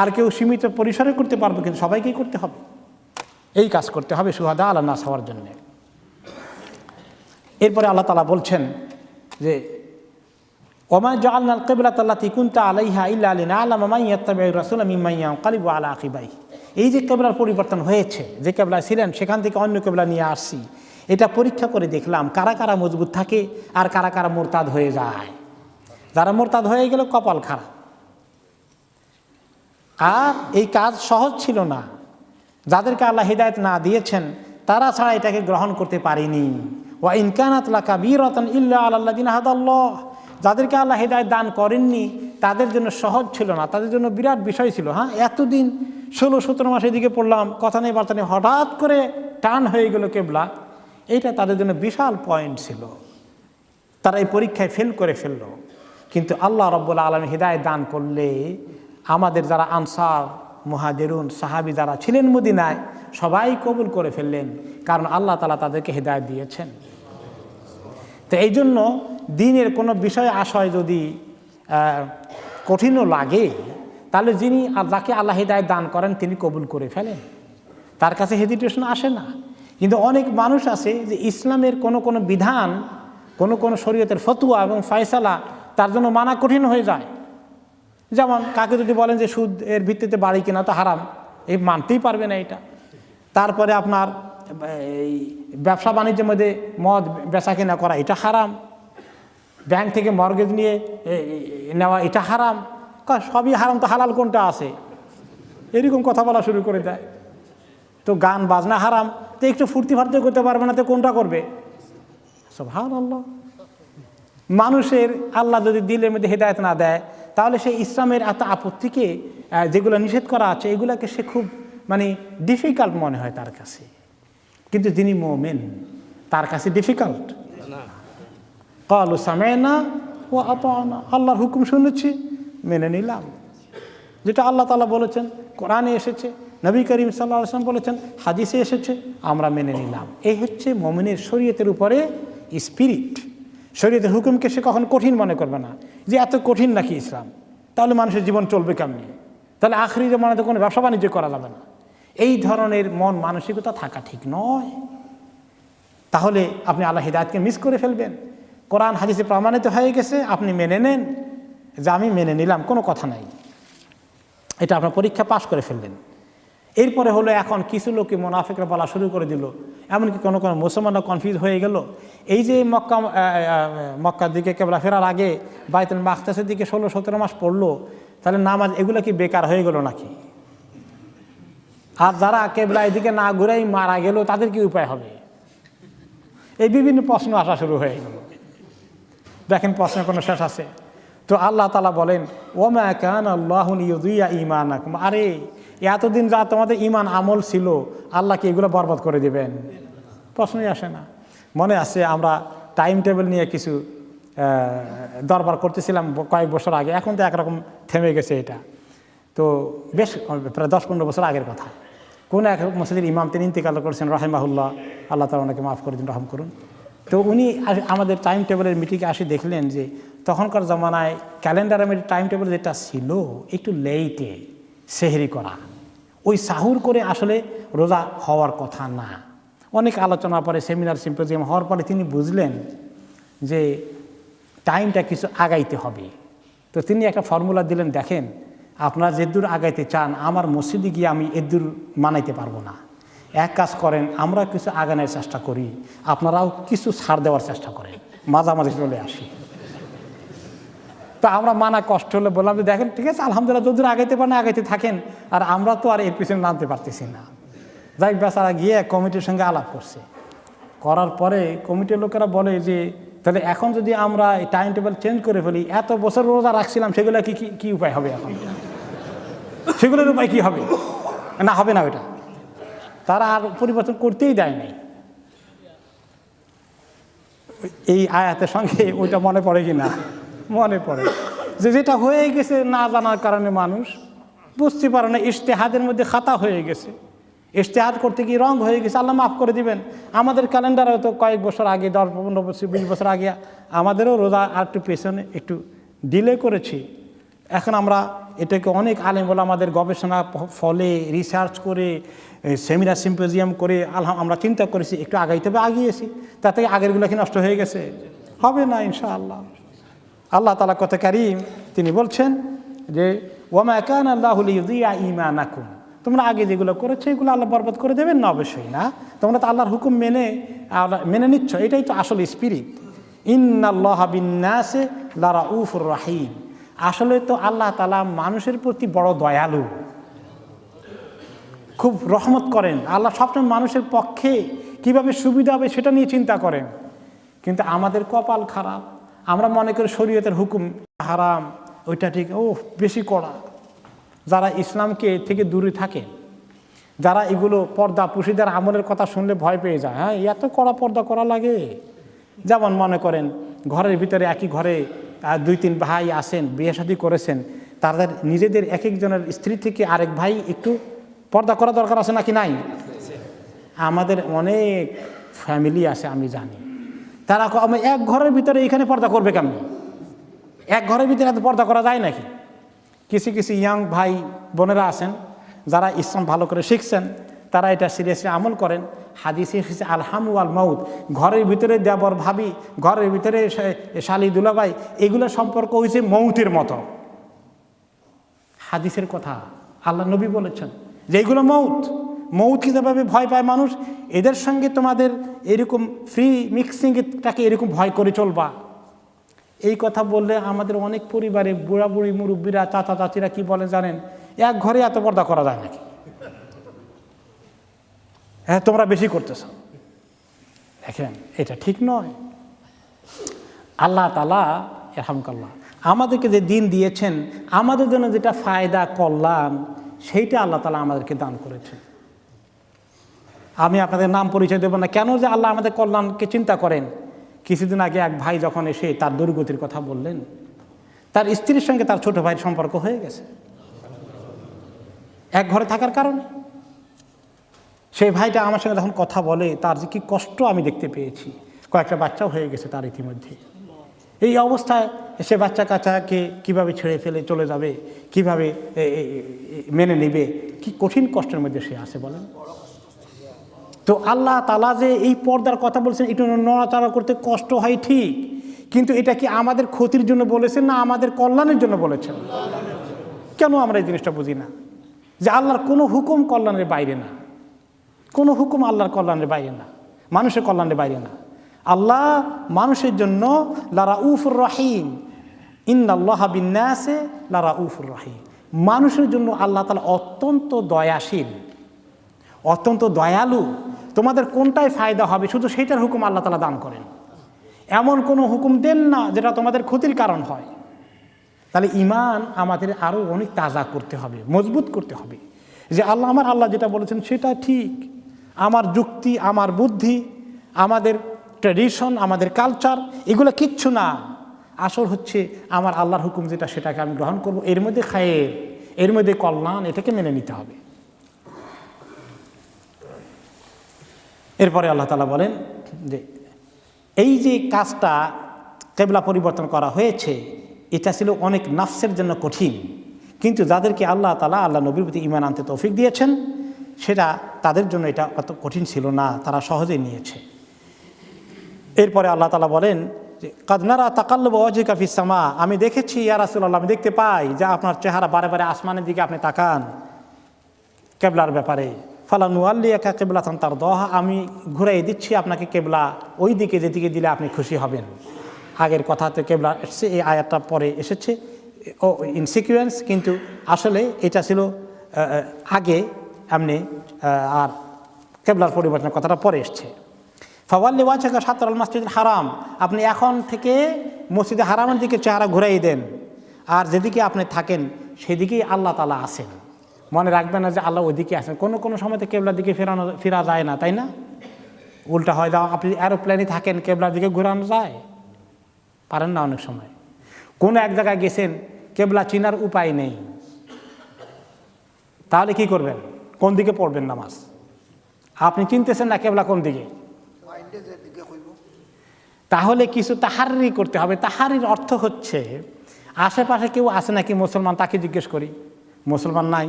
আর কেউ সীমিত পরিসরে করতে পারবো, কিন্তু সবাইকেই করতে হবে। এই কাজ করতে হবে শুহাদা আলান নাস হওয়ার জন্য। এরপরে আল্লাহ তাআলা বলছেন যে ওমা জাআলনাল কিবলাতাল্লাতী কুনতা আলাইহা ইল্লা লিনা'লামা মান ইয়াত্তাবি'ুর রাসূলা মিম্মান ইয়ানকালিবু আলা আকিবাইহি। এই যে কিবলার পরিবর্তন হয়েছে, যে কিবলায় ছিলেন সেখান থেকে অন্য কিবলা নিয়ে আসছি, এটা পরীক্ষা করে দেখলাম কারা কারা মজবুত থাকে আর কারা কারা মুরতাদ হয়ে যায়। যারা মুরতাদ হয়ে গেল কপাল খারাপ। আর এই কাজ সহজ ছিল না, যাদেরকে আল্লাহ হিদায়াত না দিয়েছেন তারা ছাড়া এটাকে গ্রহণ করতে পারেনি। ওয়া ইন কানাত লাকাবীরাতান ইল্লা আলাল্লাযিনা হাদাল্লাহ, যাদেরকে আল্লাহ হিদায়াত দান করেননি তাদের জন্য সহজ ছিল না, তাদের জন্য বিরাট বিষয় ছিল। হ্যাঁ, এতদিন 16-17 মাস এদিকে পড়লাম, কথা নেই বার্তা নেই, হঠাৎ করে টান হয়ে গেল কেবলা, এইটা তাদের জন্য বিশাল পয়েন্ট ছিল। তারা এই পরীক্ষায় ফেল করে ফেলল। কিন্তু আল্লাহ রাব্বুল আলামিন হিদায়াত দান করলে আমাদের যারা আনসার, মুহাজিরুন, সাহাবী যারা ছিলেন মদিনায় সবাই কবুল করে ফেললেন, কারণ আল্লাহ তাআলা তাদেরকে হিদায়াত দিয়েছেন। তো এই জন্য দিনের কোনো বিষয় আশয় যদি কঠিনও লাগে তাহলে যিনি যাকে আল্লাহ হিদায়াত দান করেন তিনি কবুল করে ফেলেন, তার কাছে হেজিটেশন আসে না। কিন্তু অনেক মানুষ আছে যে ইসলামের কোনো কোনো বিধান, কোনো কোনো শরীয়তের ফতোয়া এবং ফয়সালা তার জন্য মানা কঠিন হয়ে যায়। যেমন কাকে যদি বলেন যে সুদ এর ভিত্তিতে বাড়ি কেনা তো হারাম, এই মানতেই পারবে না এটা। তারপরে আপনার এই ব্যবসা বাণিজ্যের মধ্যে মদ বেচা কেনা করা এটা হারাম, ব্যাংক থেকে মর্গেজ নিয়ে নেওয়া এটা হারাম, সবই হারাম, তো হালাল কোনটা আছে? এরকম কথা বলা শুরু করে দেয়। তো গান বাজনা হারাম, তো একটু ফুর্তি ফার্তি করতে পারবে না, তো কোনটা করবে? সুবহানাল্লাহ। মানুষের আল্লাহ যদি দিলের মধ্যে হেদায়েত না দেয়, তাহলে সে ইসলামের এত আপত্তিকে, যেগুলো নিষেধ করা আছে এগুলোকে সে খুব ডিফিকাল্ট মনে হয় তার কাছে। কিন্তু যিনি মুমিন তার কাছে ডিফিকাল্ট। ক্বালু সামি'না ওয়া আতা'না, আল্লাহর হুকুম শুনেছি, মেনে নিলাম। যেটা আল্লাহ তাআলা বলেছেন, কোরআনে এসেছে, নবী করিম সাল্লাল্লাহু আলাইহি ওয়াসাল্লাম বলেছেন, হাদিসে এসেছে, আমরা মেনে নিলাম। এই হচ্ছে মুমিনের শরীয়তের উপরে স্পিরিট। শরীয়তের হুকুমকে সে কখন কঠিন মনে করবে না, যে এত কঠিন নাকি ইসলাম, তাহলে মানুষের জীবন চলবে কেমনি, তাহলে আখেরি জামানাতে তো কোনো ব্যবসা বাণিজ্য করা যাবে না। এই ধরনের মন মানসিকতা থাকা ঠিক নয়। তাহলে আপনি আল্লাহ হিদায়াতকে মিস করে ফেলবেন। কোরআন হাদিসে প্রমাণিত হয়ে গেছে, আপনি মেনে নেন যে আমি মেনে নিলাম, কোনো কথা নাই, এটা আপনার পরীক্ষা পাশ করে ফেললেন। এরপরে হলো এখন কিছু লোকে মুনাফিকরা বলা শুরু করে দিল, এমনকি কোনো কোনো মুসলমানরা কনফিউজ হয়ে গেল। এই যে মক্কার দিকে কেবলা ফেরার আগে বাইতুল মাকদাসের দিকে 16-17 মাস পড়লো, তাহলে নামাজ এগুলো কি বেকার হয়ে গেল নাকি? আর যারা কেবলা এদিকে না ঘুরেই মারা গেল, তাদের কি উপায় হবে? এই বিভিন্ন প্রশ্ন আসা শুরু হয়ে গেল। দেখেন প্রশ্নের কোনো শেষ আছে? তো আল্লাহ তাআলা বলেন, ওমা কানা আল্লাহু লিইউযিয়া ঈমানাকুম, আরে এতদিন যা তোমাদের ঈমান আমল ছিল, আল্লাহ কি এগুলো বরবাদ করে দিবেন? প্রশ্নই আসে না। মনে আছে আমরা টাইম টেবিল নিয়ে কিছু দরবার করতেছিলাম কয়েক বছর আগে, এখন তো একরকম থেমে গেছে এটা। তো বেশ প্রায় 10-15 বছর আগের কথা। কোন এক মসজিদের ইমাম তিনি ইন্তেকাল করেছেন রাহিমাহুল্লাহ, আল্লাহ তাআলা ওনাকে মাফ করে দিন, রহম করুন। তো উনি আমাদের টাইম টেবিলের মিটিংয়ে আসি দেখলেন যে তখনকার জমানায় ক্যালেন্ডারের মধ্যে টাইম টেবিল যেটা ছিল একটু লেটে সেহরি করা, ওই সাহুর করে আসলে রোজা হওয়ার কথা না। অনেক আলোচনার পরে, সেমিনার সিম্পোজিয়াম হওয়ার পরে তিনি বুঝলেন যে টাইমটা কিছু আগাইতে হবে। তো তিনি একটা ফর্মুলা দিলেন, দেখেন আপনারা যেদূর আগাইতে চান, আমার মসজিদে গিয়ে আমি এদূর মানাইতে পারবো না। এক কাজ করেন, আমরা কিছু আগানোর চেষ্টা করি, আপনারাও কিছু ছাড় দেওয়ার চেষ্টা করেন, মাঝামাঝি চলে আসি। তো আমরা মানা কষ্ট হলে বললাম যে দেখেন ঠিক আছে, আলহামদুলিল্লাহ, যদূর আগাইতে পারেন আগাইতে থাকেন, আর আমরা তো আর এর পিছনে নামতে পারতেছি না। যাই বেচারা গিয়ে কমিটির সঙ্গে আলাপ করছে, করার পরে কমিটির লোকেরা বলে যে তাহলে এখন যদি আমরা এই টাইম টেবিল চেঞ্জ করে ফেলি, এত বছর রোজা রাখছিলাম, সেগুলো কি উপায় হবে? এখন সেগুলোর উপায় কি হবে? না, হবে না ওইটা। তারা আর পরিবর্তন করতেই দেয় নাই। এই আয়াতের সঙ্গে ওইটা মনে পড়ে কি না? মনে পড়ে যে যেটা হয়ে গেছে না জানার কারণে মানুষ বুঝতে পারে না, ইজতিহাদের মধ্যে খাতা হয়ে গেছে, ইজতিহাদ করতে গিয়ে রং হয়ে গেছে, আল্লাহ মাফ করে দিবেন। আমাদের ক্যালেন্ডারেও তো কয়েক বছর আগে, 10-15 বছর 20 বছর আগে আমাদেরও রোজা আর একটু পেছনে একটু ডিলে করেছি। এখন আমরা এটাকে অনেক আলেম বলে আমাদের গবেষণা ফলে, রিসার্চ করে, সেমিনার সিম্পোজিয়াম করে আমরা চিন্তা করেছি একটু আগাইতে হবে, আগিয়েছি। তাতে আগেরগুলো কি নষ্ট হয়ে গেছে? হবে না ইনশাআল্লাহ। আল্লাহ তাআলা কত কারীম, তিনি বলছেন যে ওয়ামা কানা আল্লাহু লিইউযিয়া ঈমানাকুম, তোমরা আগে যেগুলো করেছো এগুলো আল্লাহ বরবাদ করে দেবেন না? অবশ্যই না। তোমরা তো আল্লাহর হুকুম মেনে নিচ্ছ, এটাই তো আসল স্পিরিট। ইন্নাল্লাহা বিন-নাসি লারাউফুর রাহিম, আসলে তো আল্লাহ তাআলা মানুষের প্রতি বড় দয়ালু, খুব রহমত করেন। আল্লাহ সবসময় মানুষের পক্ষে কিভাবে সুবিধা হবে সেটা নিয়ে চিন্তা করেন। কিন্তু আমাদের কপাল খারাপ, আমরা মনে করি শরীয়তের হুকুম হারাম, ওইটা ঠিক, ও বেশি কড়া। যারা ইসলামকে থেকে দূরে থাকে, যারা এগুলো পর্দা পুশিদার আমলের কথা শুনলে ভয় পেয়ে যায়, হ্যাঁ এত কড়া পর্দা করা লাগে। যেমন মনে করেন ঘরের ভিতরে একই ঘরে 2-3 ভাই আসেন, বিয়ে শাদী করেছেন, তাদের নিজেদের এক একজনের স্ত্রী থেকে আরেক ভাই একটু পর্দা করা দরকার আছে নাকি নাই? আমাদের অনেক ফ্যামিলি আছে আমি জানি, তারা এক ঘরের ভিতরে এখানে পর্দা করবে কেমনি? এক ঘরের ভিতরে এত পর্দা করা যায় নাকি? কিছু কিছু ইয়াং ভাই বোনেরা আছেন যারা ইসলাম ভালো করে শিখছেন, তারা এটা সিরিয়াসলি আমল করেন। হাদিসে এসেছে আলহামু আল মাউত, ঘরের ভিতরে দেবর ভাবি, ঘরের ভিতরে শালি দুলাভাই, এগুলো সম্পর্ক হয়েছে মৌতের মতো। হাদিসের কথা, আল্লাহ নবী বলেছেন যে এগুলো মৌত, মৌতকে যেভাবে ভয় পায় মানুষ, এদের সঙ্গে তোমাদের এরকম ফ্রি মিক্সিংটাকে এরকম ভয় করে চলবা। এই কথা বললে আমাদের অনেক পরিবারে বুড়া বুড়ি মুরব্বীরা চাচা চাচিরা কি বলে জানেন, এক ঘরে এত পর্দা করা যায় নাকি, হ্যাঁ তোমরা বেশি করতেছ। দেখেন এটা ঠিক নয়। আল্লাহ তাআলা ইয়ারহামুকাল্লাহ আমাদেরকে যে দিন দিয়েছেন, আমাদের জন্য যেটা ফায়দা কল্যাণ, সেইটা আল্লাহ তাআলা আমাদেরকে দান করেছেন। আমি আপনাদের নাম পরিচয় দেব না, কেন যে আল্লাহ আমাদের কল্যাণকে চিন্তা করেন। কিছুদিন আগে এক ভাই যখন এসে তার দুর্গতির কথা বললেন, তার স্ত্রীর সঙ্গে তার ছোট ভাইয়ের সম্পর্ক হয়ে গেছে এক ঘরে থাকার কারণে। সেই ভাইটা আমার সঙ্গে যখন কথা বলে, তার যে কি কষ্ট আমি দেখতে পেয়েছি। কয়েকটা বাচ্চাও হয়ে গেছে তার ইতিমধ্যে। এই অবস্থায় সে বাচ্চা কাচ্চাকে কীভাবে ছেড়ে ফেলে চলে যাবে, কিভাবে মেনে নেবে, কি কঠিন কষ্টের মধ্যে সে আছে বলেন। তো আল্লাহ তাআলা যে এই পর্দার কথা বলছেন, এটা নড়াচড়া করতে কষ্ট হয় ঠিক, কিন্তু এটা কি আমাদের ক্ষতির জন্য বলেছেন না আমাদের কল্যাণের জন্য বলেছেন? কেন আমরা এই জিনিসটা বুঝি না যে আল্লাহর কোনো হুকুম কল্যাণের বাইরে না, কোনো হুকুম আল্লাহর কল্যাণের বাইরে না, মানুষের কল্যাণের বাইরে না। আল্লাহ মানুষের জন্য লারাউফুর রহিম, ইন্নাল্লাহা বিন্নাসে লারাউফুর রহিম। মানুষের জন্য আল্লাহ তাআলা অত্যন্ত দয়াশীল, অত্যন্ত দয়ালু। তোমাদের কোনটায় ফায়দা হবে শুধু সেইটার হুকুম আল্লাহ তাআলা দান করেন, এমন কোনো হুকুম দেন না যেটা তোমাদের ক্ষতির কারণ হয়। তাহলে ঈমান আমাদের আরও অনেক তাজা করতে হবে, মজবুত করতে হবে যে আল্লাহ যেটা বলেছেন সেটা ঠিক। আমার যুক্তি, আমার বুদ্ধি, আমাদের ট্র্যাডিশন, আমাদের কালচার, এগুলো কিচ্ছু না। আসল হচ্ছে আমার আল্লাহর হুকুম যেটা, সেটাকে আমি গ্রহণ করব। এর মধ্যে খায়ের, এর মধ্যে কল্যাণ, এটাকে মেনে নিতে হবে। এরপরে আল্লাহ তাআলা বলেন যে এই যে কাজটা কিবলা পরিবর্তন করা হয়েছে, এটা ছিল অনেক নাফসের জন্য কঠিন, কিন্তু যাদেরকে আল্লাহ তাআলা আল্লাহ নবীর প্রতি ঈমান আনতে তৌফিক দিয়েছেন, সেটা তাদের জন্য এটা অত কঠিন ছিল না, তারা সহজেই নিয়েছে। এরপরে আল্লাহ তাআলা বলেন যে কাদ নারা তাকাল্লুবা ওয়াজহিকা ফিস সামা, আমি দেখেছি ইয়া রাসূলুল্লাহ, আমি দেখতে পাই যে আপনার চেহারা বারে বারে আসমানের দিকে আপনি তাকান কিবলার ব্যাপারে। ফালানুওয়াল্লিয়াকা কিবলাতান তারদাহা, আমি ঘুরাই দিচ্ছি আপনাকে কিবলা ওই দিকে যেদিকে দিলে আপনি খুশি হবেন। আগের কথাতে কিবলা এসেছে, এই আয়াতটা পরে এসেছে ও ইন সিকুয়েন্স, কিন্তু আসলে এটা ছিল আগে এমনি, আর কিবলার পরিবর্তনের কথাটা পরে এসছে। ফাওয়াল্লি ওয়াজহাকা শাতরাল মাসজিদুল হারাম, আপনি এখন থেকে মসজিদে হারামের দিকে চেহারা ঘুরাই দেন, আর যেদিকে আপনি থাকেন সেদিকেই আল্লাহ তাআলা আছেন। মনে রাখবেন না যে আল্লাহ ওইদিকে আছেন। কোনো সময় তো কেবলার দিকে ফেরা যায় না, তাই না? উল্টা হয় দাও, আপনি এরোপ্লেনে থাকেন, কেবলার দিকে ঘোরানো যায়? পারেন না অনেক সময়। কোনো এক জায়গায় গেছেন, কেবলা চিনার উপায় নেই, তাহলে কি করবেন? কোন দিকে পড়বেন নামাজ? আপনি চিনতেছেন না কেবলা কোন দিকে, তাহলে কিছু তাহারি করতে হবে। তাহারির অর্থ হচ্ছে আশেপাশে কেউ আছে নাকি মুসলমান, তাকে জিজ্ঞেস করি। মুসলমান নাই,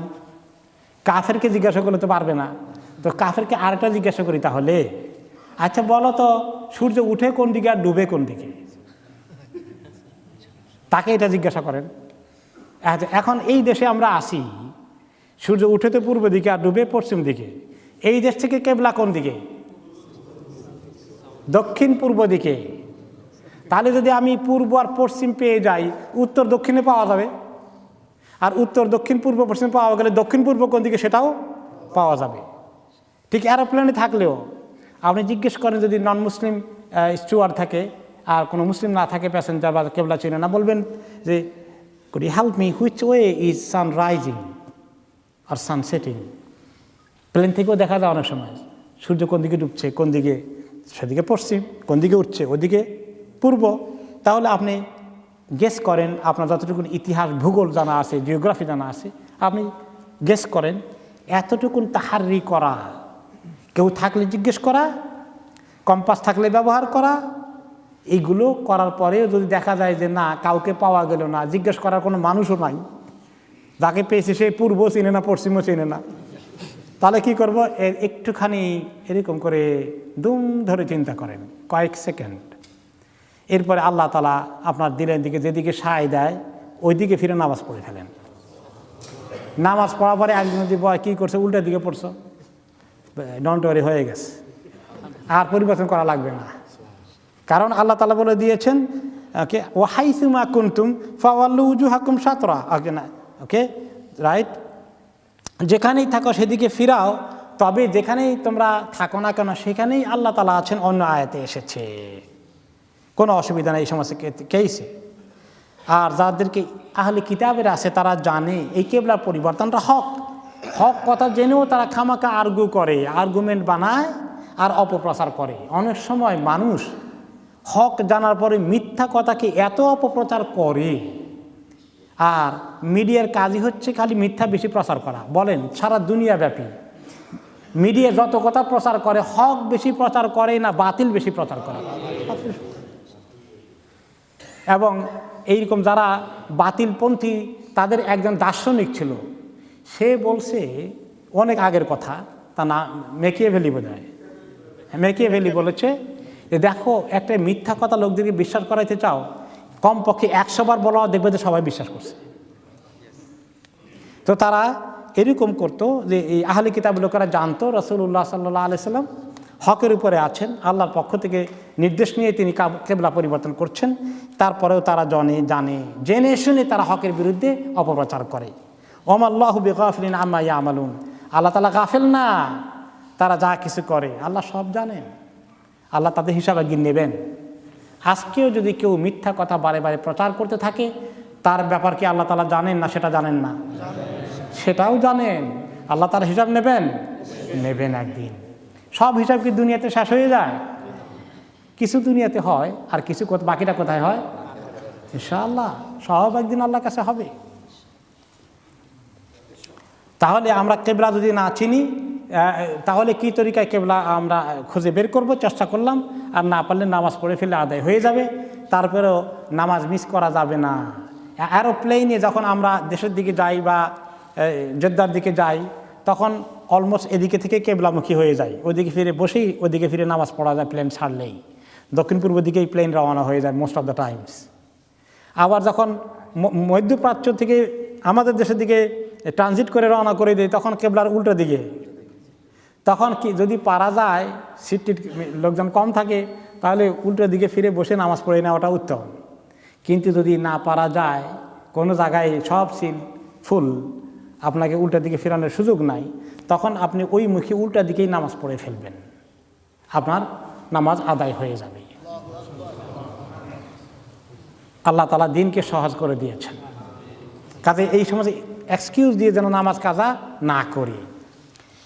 কাফেরকে জিজ্ঞাসা করলে তো পারবে না, তো কাফেরকে আরেকটা জিজ্ঞাসা করি তাহলে, আচ্ছা বলো তো সূর্য উঠে কোন দিকে আর ডুবে কোন দিকে, তাকে এটা জিজ্ঞাসা করেন। এখন এই দেশে আমরা আসি, সূর্য উঠে তো পূর্ব দিকে আর ডুবে পশ্চিম দিকে। এই দেশ থেকে কেবলা কোন দিকে? দক্ষিণ পূর্ব দিকে। তাহলে যদি আমি পূর্ব আর পশ্চিম পেয়ে যাই, উত্তর দক্ষিণে পাওয়া যাবে, আর উত্তর দক্ষিণ পূর্ব পশ্চিম পাওয়া গেলে দক্ষিণ পূর্ব কোন দিকে সেটাও পাওয়া যাবে। ঠিক এরোপ্লেনে থাকলেও আপনি জিজ্ঞেস করেন, যদি নন মুসলিম স্টুয়ার্ড থাকে আর কোনো মুসলিম না থাকে প্যাসেঞ্জার বা কেবলা চিনে না, বলবেন যে could you help me, which way is sun rising আর সান সেটিং। প্লেন থেকেও দেখা যায় অনেক সময় সূর্য কোন দিকে ডুবছে, কোন দিকে, সেদিকে পশ্চিম, কোন দিকে উঠছে ওদিকে পূর্ব। তাহলে আপনি গেস করেন, আপনার যতটুকু ইতিহাস ভূগোল জানা আছে, জিওগ্রাফি জানা আছে, আপনি গেস করেন। এতটুকুন তাহারি করা, কেউ থাকলে জিজ্ঞেস করা, কম্পাস থাকলে ব্যবহার করা, এইগুলো করার পরেও যদি দেখা যায় যে না, কাউকে পাওয়া গেল না, জিজ্ঞেস করার কোনো মানুষও নাই, যাকে পেয়েছে সে পূর্ব চেনে না, পশ্চিমও চেনে না, তাহলে কি করব? একটুখানি এরকম করে দুম ধরে চিন্তা করেন কয়েক সেকেন্ড। এরপরে আল্লাহ তাআলা আপনার দিলের দিকে যেদিকে সায় দেয় ওই দিকে ফিরে নামাজ পড়ে ফেলেন। নামাজ পড়ার পরে একজন যদি বয় কী করছে, উল্টা দিকে পড়ছো, ডোন্ট ওয়ারি, হয়ে গেছে, আর পরিবর্তন করা লাগবে না। কারণ আল্লাহ তাআলা বলে দিয়েছেন ওকে, ওয়া হাইসুমা কুনতুম ফাওয়াল্লু উজুহাকুম শাতরা, ওকে না, ওকে রাইট, যেখানেই থাকো সেদিকে ফিরাও, তবে যেখানেই তোমরা থাকো না কেন সেখানেই আল্লাহ তাআলা আছেন, অন্য আয়াতে এসেছে, কোনো অসুবিধা নেই এই সমস্ত কেসে। আর যাদেরকে আহলে কিতাবের আছে তারা জানে এই কেবলার পরিবর্তনটা হক, হক কথা জেনেও তারা খামাখা আর্গুমেন্ট বানায় আর অপপ্রচার করে। অনেক সময় মানুষ হক জানার পরে মিথ্যা কথাকে এত অপপ্রচার করে, আর মিডিয়ার কাজই হচ্ছে খালি মিথ্যা বেশি প্রচার করা। বলেন সারা দুনিয়াব্যাপী মিডিয়া যত কথা প্রচার করে, হক বেশি প্রচার করে না বাতিল বেশি প্রচার করে? এবং এইরকম যারা বাতিলপন্থী তাদের একজন দার্শনিক ছিল, সে বলছে অনেক আগের কথা, তা না ম্যাকিয়াভেলি বোধহয়, ম্যাকিয়াভেলি বলেছে যে দেখো, একটা মিথ্যা কথা লোকদেরকে বিশ্বাস করাইতে চাও, কমপক্ষে 100 বার বলা দেখবে যে সবাই বিশ্বাস করছে। তো তারা এরকম করতো যে এই আহলে কিতাব লোকেরা জানতো রাসূলুল্লাহ সাল্লাল্লাহু আলাইহি সাল্লাম হকের উপরে আছেন, আল্লাহর পক্ষ থেকে নির্দেশ নিয়ে তিনি কেবলা পরিবর্তন করছেন, তারপরেও তারা জেনে শুনে তারা হকের বিরুদ্ধে অপপ্রচার করে। ওমাল্লাহু বিগাফিলিন আম্মা ইয়ামালুন, আল্লাহ তাআলা গাফেল না, তারা যা কিছু করে আল্লাহ সব জানেন, আল্লাহ তাদের হিসাব একদিন নেবেন। আজকেও যদি কেউ মিথ্যা কথা বারে বারে প্রচার করতে থাকে, তার ব্যাপার কি আল্লাহ তাআলা জানেন না সেটা জানেন না? সেটাও জানেন, আল্লাহ তার হিসাব নেবেন একদিন। সব হিসাব কি দুনিয়াতে শেষ হয়ে যায়? কিছু দুনিয়াতে হয়, আর কিছু বাকিটা কোথায় হয়? ইনশাআল্লাহ সব একদিন আল্লাহর কাছে হবে। তাহলে আমরা কেবলা যদি না চিনি, তাহলে কি তরিকায় কেবলা আমরা খুঁজে বের করব, চেষ্টা করলাম, আর না পারলে নামাজ পড়ে ফেলে আদায় হয়ে যাবে। তারপরেও নামাজ মিস করা যাবে না। এরোপ্লেনে যখন আমরা দেশের দিকে যাই বা জেদ্দার দিকে যাই, তখন অলমোস্ট এদিকে থেকে কেবলামুখী হয়ে যায়, ওদিকে ফিরে বসেই ওদিকে ফিরে নামাজ পড়া যায়, প্লেন ছাড়লেই দক্ষিণ পূর্ব দিকেই প্লেন রওনা হয়ে যায় মোস্ট অফ দ্য টাইমস। আবার যখন মধ্যপ্রাচ্য থেকে আমাদের দেশের দিকে ট্রানজিট করে রওনা করে দেয়, তখন কেবলার উল্টো দিকে। তখন কি যদি পারা যায়, সিটটির লোকজন কম থাকে, তাহলে উল্টো দিকে ফিরে বসে নামাজ পড়ে নেওয়াটা উত্তম। কিন্তু যদি না পারা যায়, কোনো জায়গায় সব সিট ফুল, আপনাকে উল্টা দিকে ফেরানোর সুযোগ নাই, তখন আপনি ওই মুখে উল্টা দিকেই নামাজ পড়ে ফেলবেন, আপনার নামাজ আদায় হয়ে যাবে। আল্লাহ তাআলা দিনকে সহজ করে দিয়েছেন, কাজে এই সমস্ত এক্সকিউজ দিয়ে যেন নামাজ কাজা না করি।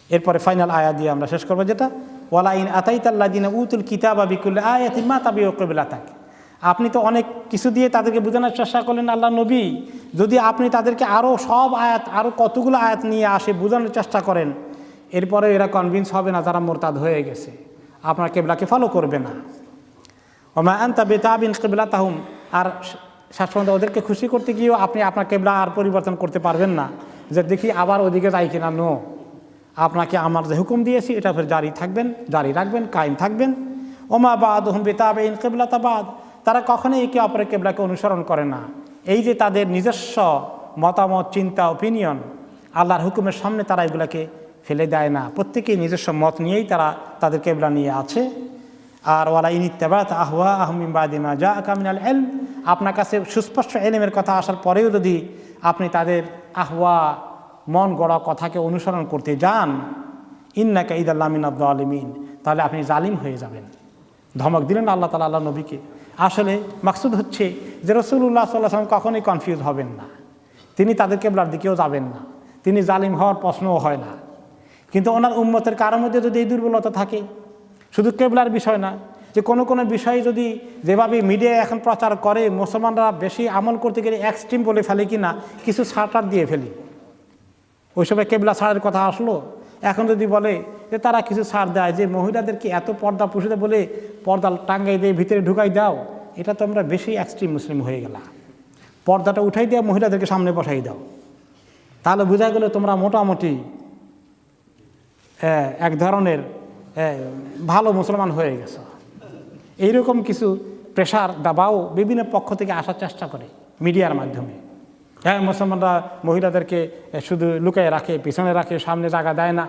এরপরে ফাইনাল আয়াত দিয়ে আমরা শেষ করবো, যেটা ওয়ালা ইন আতাইতাল্লাযিনা উতুল কিতাবা বিকুল্লি আয়াতিন মা তাবিউ কিবলাতাক। আপনি তো অনেক কিছু দিয়ে তাদেরকে বোঝানোর চেষ্টা করলেন আল্লাহ নবী, যদি আপনি তাদেরকে আরও সব আয়াত, আরও কতগুলো আয়াত নিয়ে আসে বোঝানোর চেষ্টা করেন, এরপরে এরা কনভিন্স হবে না, যারা মোরতাদ হয়ে গেছে, আপনার কেবলাকে ফলো করবে না। ওমা আনতা বিতাবিন কিবলাতাহুম, আর শেষ পর্যন্ত ওদেরকে খুশি করতে গিয়েও আপনি আপনার কেবলা আর পরিবর্তন করতে পারবেন না, যে দেখি আবার ওদিকে যাই কিনা। নো, আপনাকে আমার যে হুকুম দিয়েছি এটা ফের জারি রাখবেন, কায়েম থাকবেন। ওমা বাদুহুম বিতাবিন কিবলাতা বাদ, তারা কখনোই একে অপরের কেবলাকে অনুসরণ করে না। এই যে তাদের নিজস্ব মতামত, চিন্তা, ওপিনিয়ন, আল্লাহর হুকুমের সামনে তারা এগুলাকে ফেলে দেয় না, প্রত্যেকেই নিজস্ব মত নিয়েই তারা তাদের কেবলা নিয়ে আছে। আর ওয়ালা ইন ইত্তাবা'তা আহওয়া'আহুম মিন বা'দি মা জাআকা মিনাল ইলম, আপনার কাছে সুস্পষ্ট ইলমের কথা আসার পরেও যদি আপনি তাদের আহওয়া, মন গড়া কথাকে অনুসরণ করতে যান, ইন্নাকা ইযাল লামিনায যালিমিন, তাহলে আপনি জালিম হয়ে যাবেন। ধমক দিলেন আল্লাহ তাআলা আল্লাহ নবীকে। আসলে মাকসুদ হচ্ছে যে রাসূলুল্লাহ সাল্লাল্লাহু আলাইহি ওয়াসাল্লাম কখনোই কনফিউজ হবেন না, তিনি তাদের কেবলার দিকেও যাবেন না, তিনি জালিম হওয়ার প্রশ্নও হয় না। কিন্তু ওনার উম্মতের কারোর মধ্যে যদি এই দুর্বলতা থাকে, শুধু কেবলার বিষয় না, যে কোনো কোনো বিষয়ে যদি যেভাবে মিডিয়ায় এখন প্রচার করে, মুসলমানরা বেশি আমল করতে গেলে এক্সট্রিম বলে ফেলে কিনা, কিছু ছাড় দিয়ে ফেলি। ওই সময় কেবলা ছাড়ের কথা আসলো, এখন যদি বলে যে তারা কিছু ছাড় দেয়, যে মহিলাদেরকে এত পর্দা পুষিতে বলে পর্দা টাঙ্গাই দিয়ে ভিতরে ঢুকাই দাও, এটা তো আমরা বেশি এক্সট্রিম মুসলিম হয়ে গেলাম। পর্দাটা উঠাই দিয়ে মহিলাদেরকে সামনে বসাই দাও, তাহলে বোঝা গেল তোমরা মোটামুটি এক ধরনের ভালো মুসলমান হয়ে গেছো। এইরকম কিছু প্রেশার দাবাও বিভিন্ন পক্ষ থেকে আসার চেষ্টা করে মিডিয়ার মাধ্যমে। মুসলমানরা মহিলাদেরকে শুধু লুকায় রাখে, পিছনে রাখে, সামনে জায়গা দেয় না।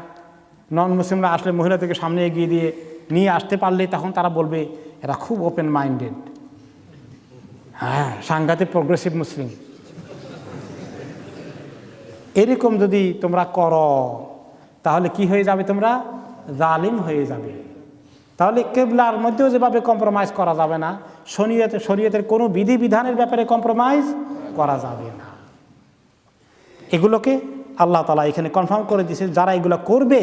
নন মুসলিমরা আসলে মহিলাদেরকে সামনে এগিয়ে দিয়ে নিয়ে আসতে পারলে তখন তারা বলবে এরা খুব ওপেন মাইন্ডেড, হ্যাঁ সাংঘাতিক প্রোগ্রেসিভ মুসলিম। এরকম যদি তোমরা করো তাহলে কি হয়ে যাবে? তোমরা জালিম হয়ে যাবে। তাহলে কেবলার মধ্যেও যেভাবে কম্প্রোমাইজ করা যাবে না, শরীয়তের কোনো বিধিবিধানের ব্যাপারে কম্প্রোমাইজ করা যাবে না। এগুলোকে আল্লাহ তাআলা এখানে কনফার্ম করে দিয়েছে, যারা এগুলো করবে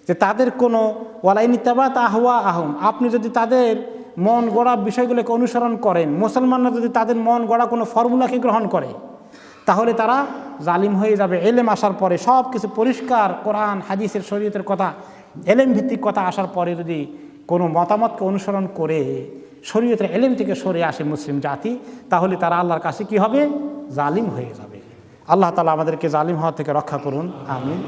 যে তাদের কোনো ওয়ালাইনিতাবাত আহওয়া আহম, আপনি যদি তাদের মন গড়া বিষয়গুলোকে অনুসরণ করেন, মুসলমানরা যদি তাদের মন গড়া কোনো ফর্মুলাকে গ্রহণ করে, তাহলে তারা জালিম হয়ে যাবে। এলেম আসার পরে সব কিছু পরিষ্কার, কোরআন হাদিসের শরীয়তের কথা, এলেম ভিত্তিক কথা আসার পরে যদি কোনো মতামতকে অনুসরণ করে শরীয়তের এলেম থেকে সরে আসে মুসলিম জাতি, তাহলে তারা আল্লাহর কাছে কি হবে? জালিম হয়ে যাবে। আল্লাহ তাআলা আমাদেরকে জালিম হওয়া থেকে রক্ষা করুন, আমিন।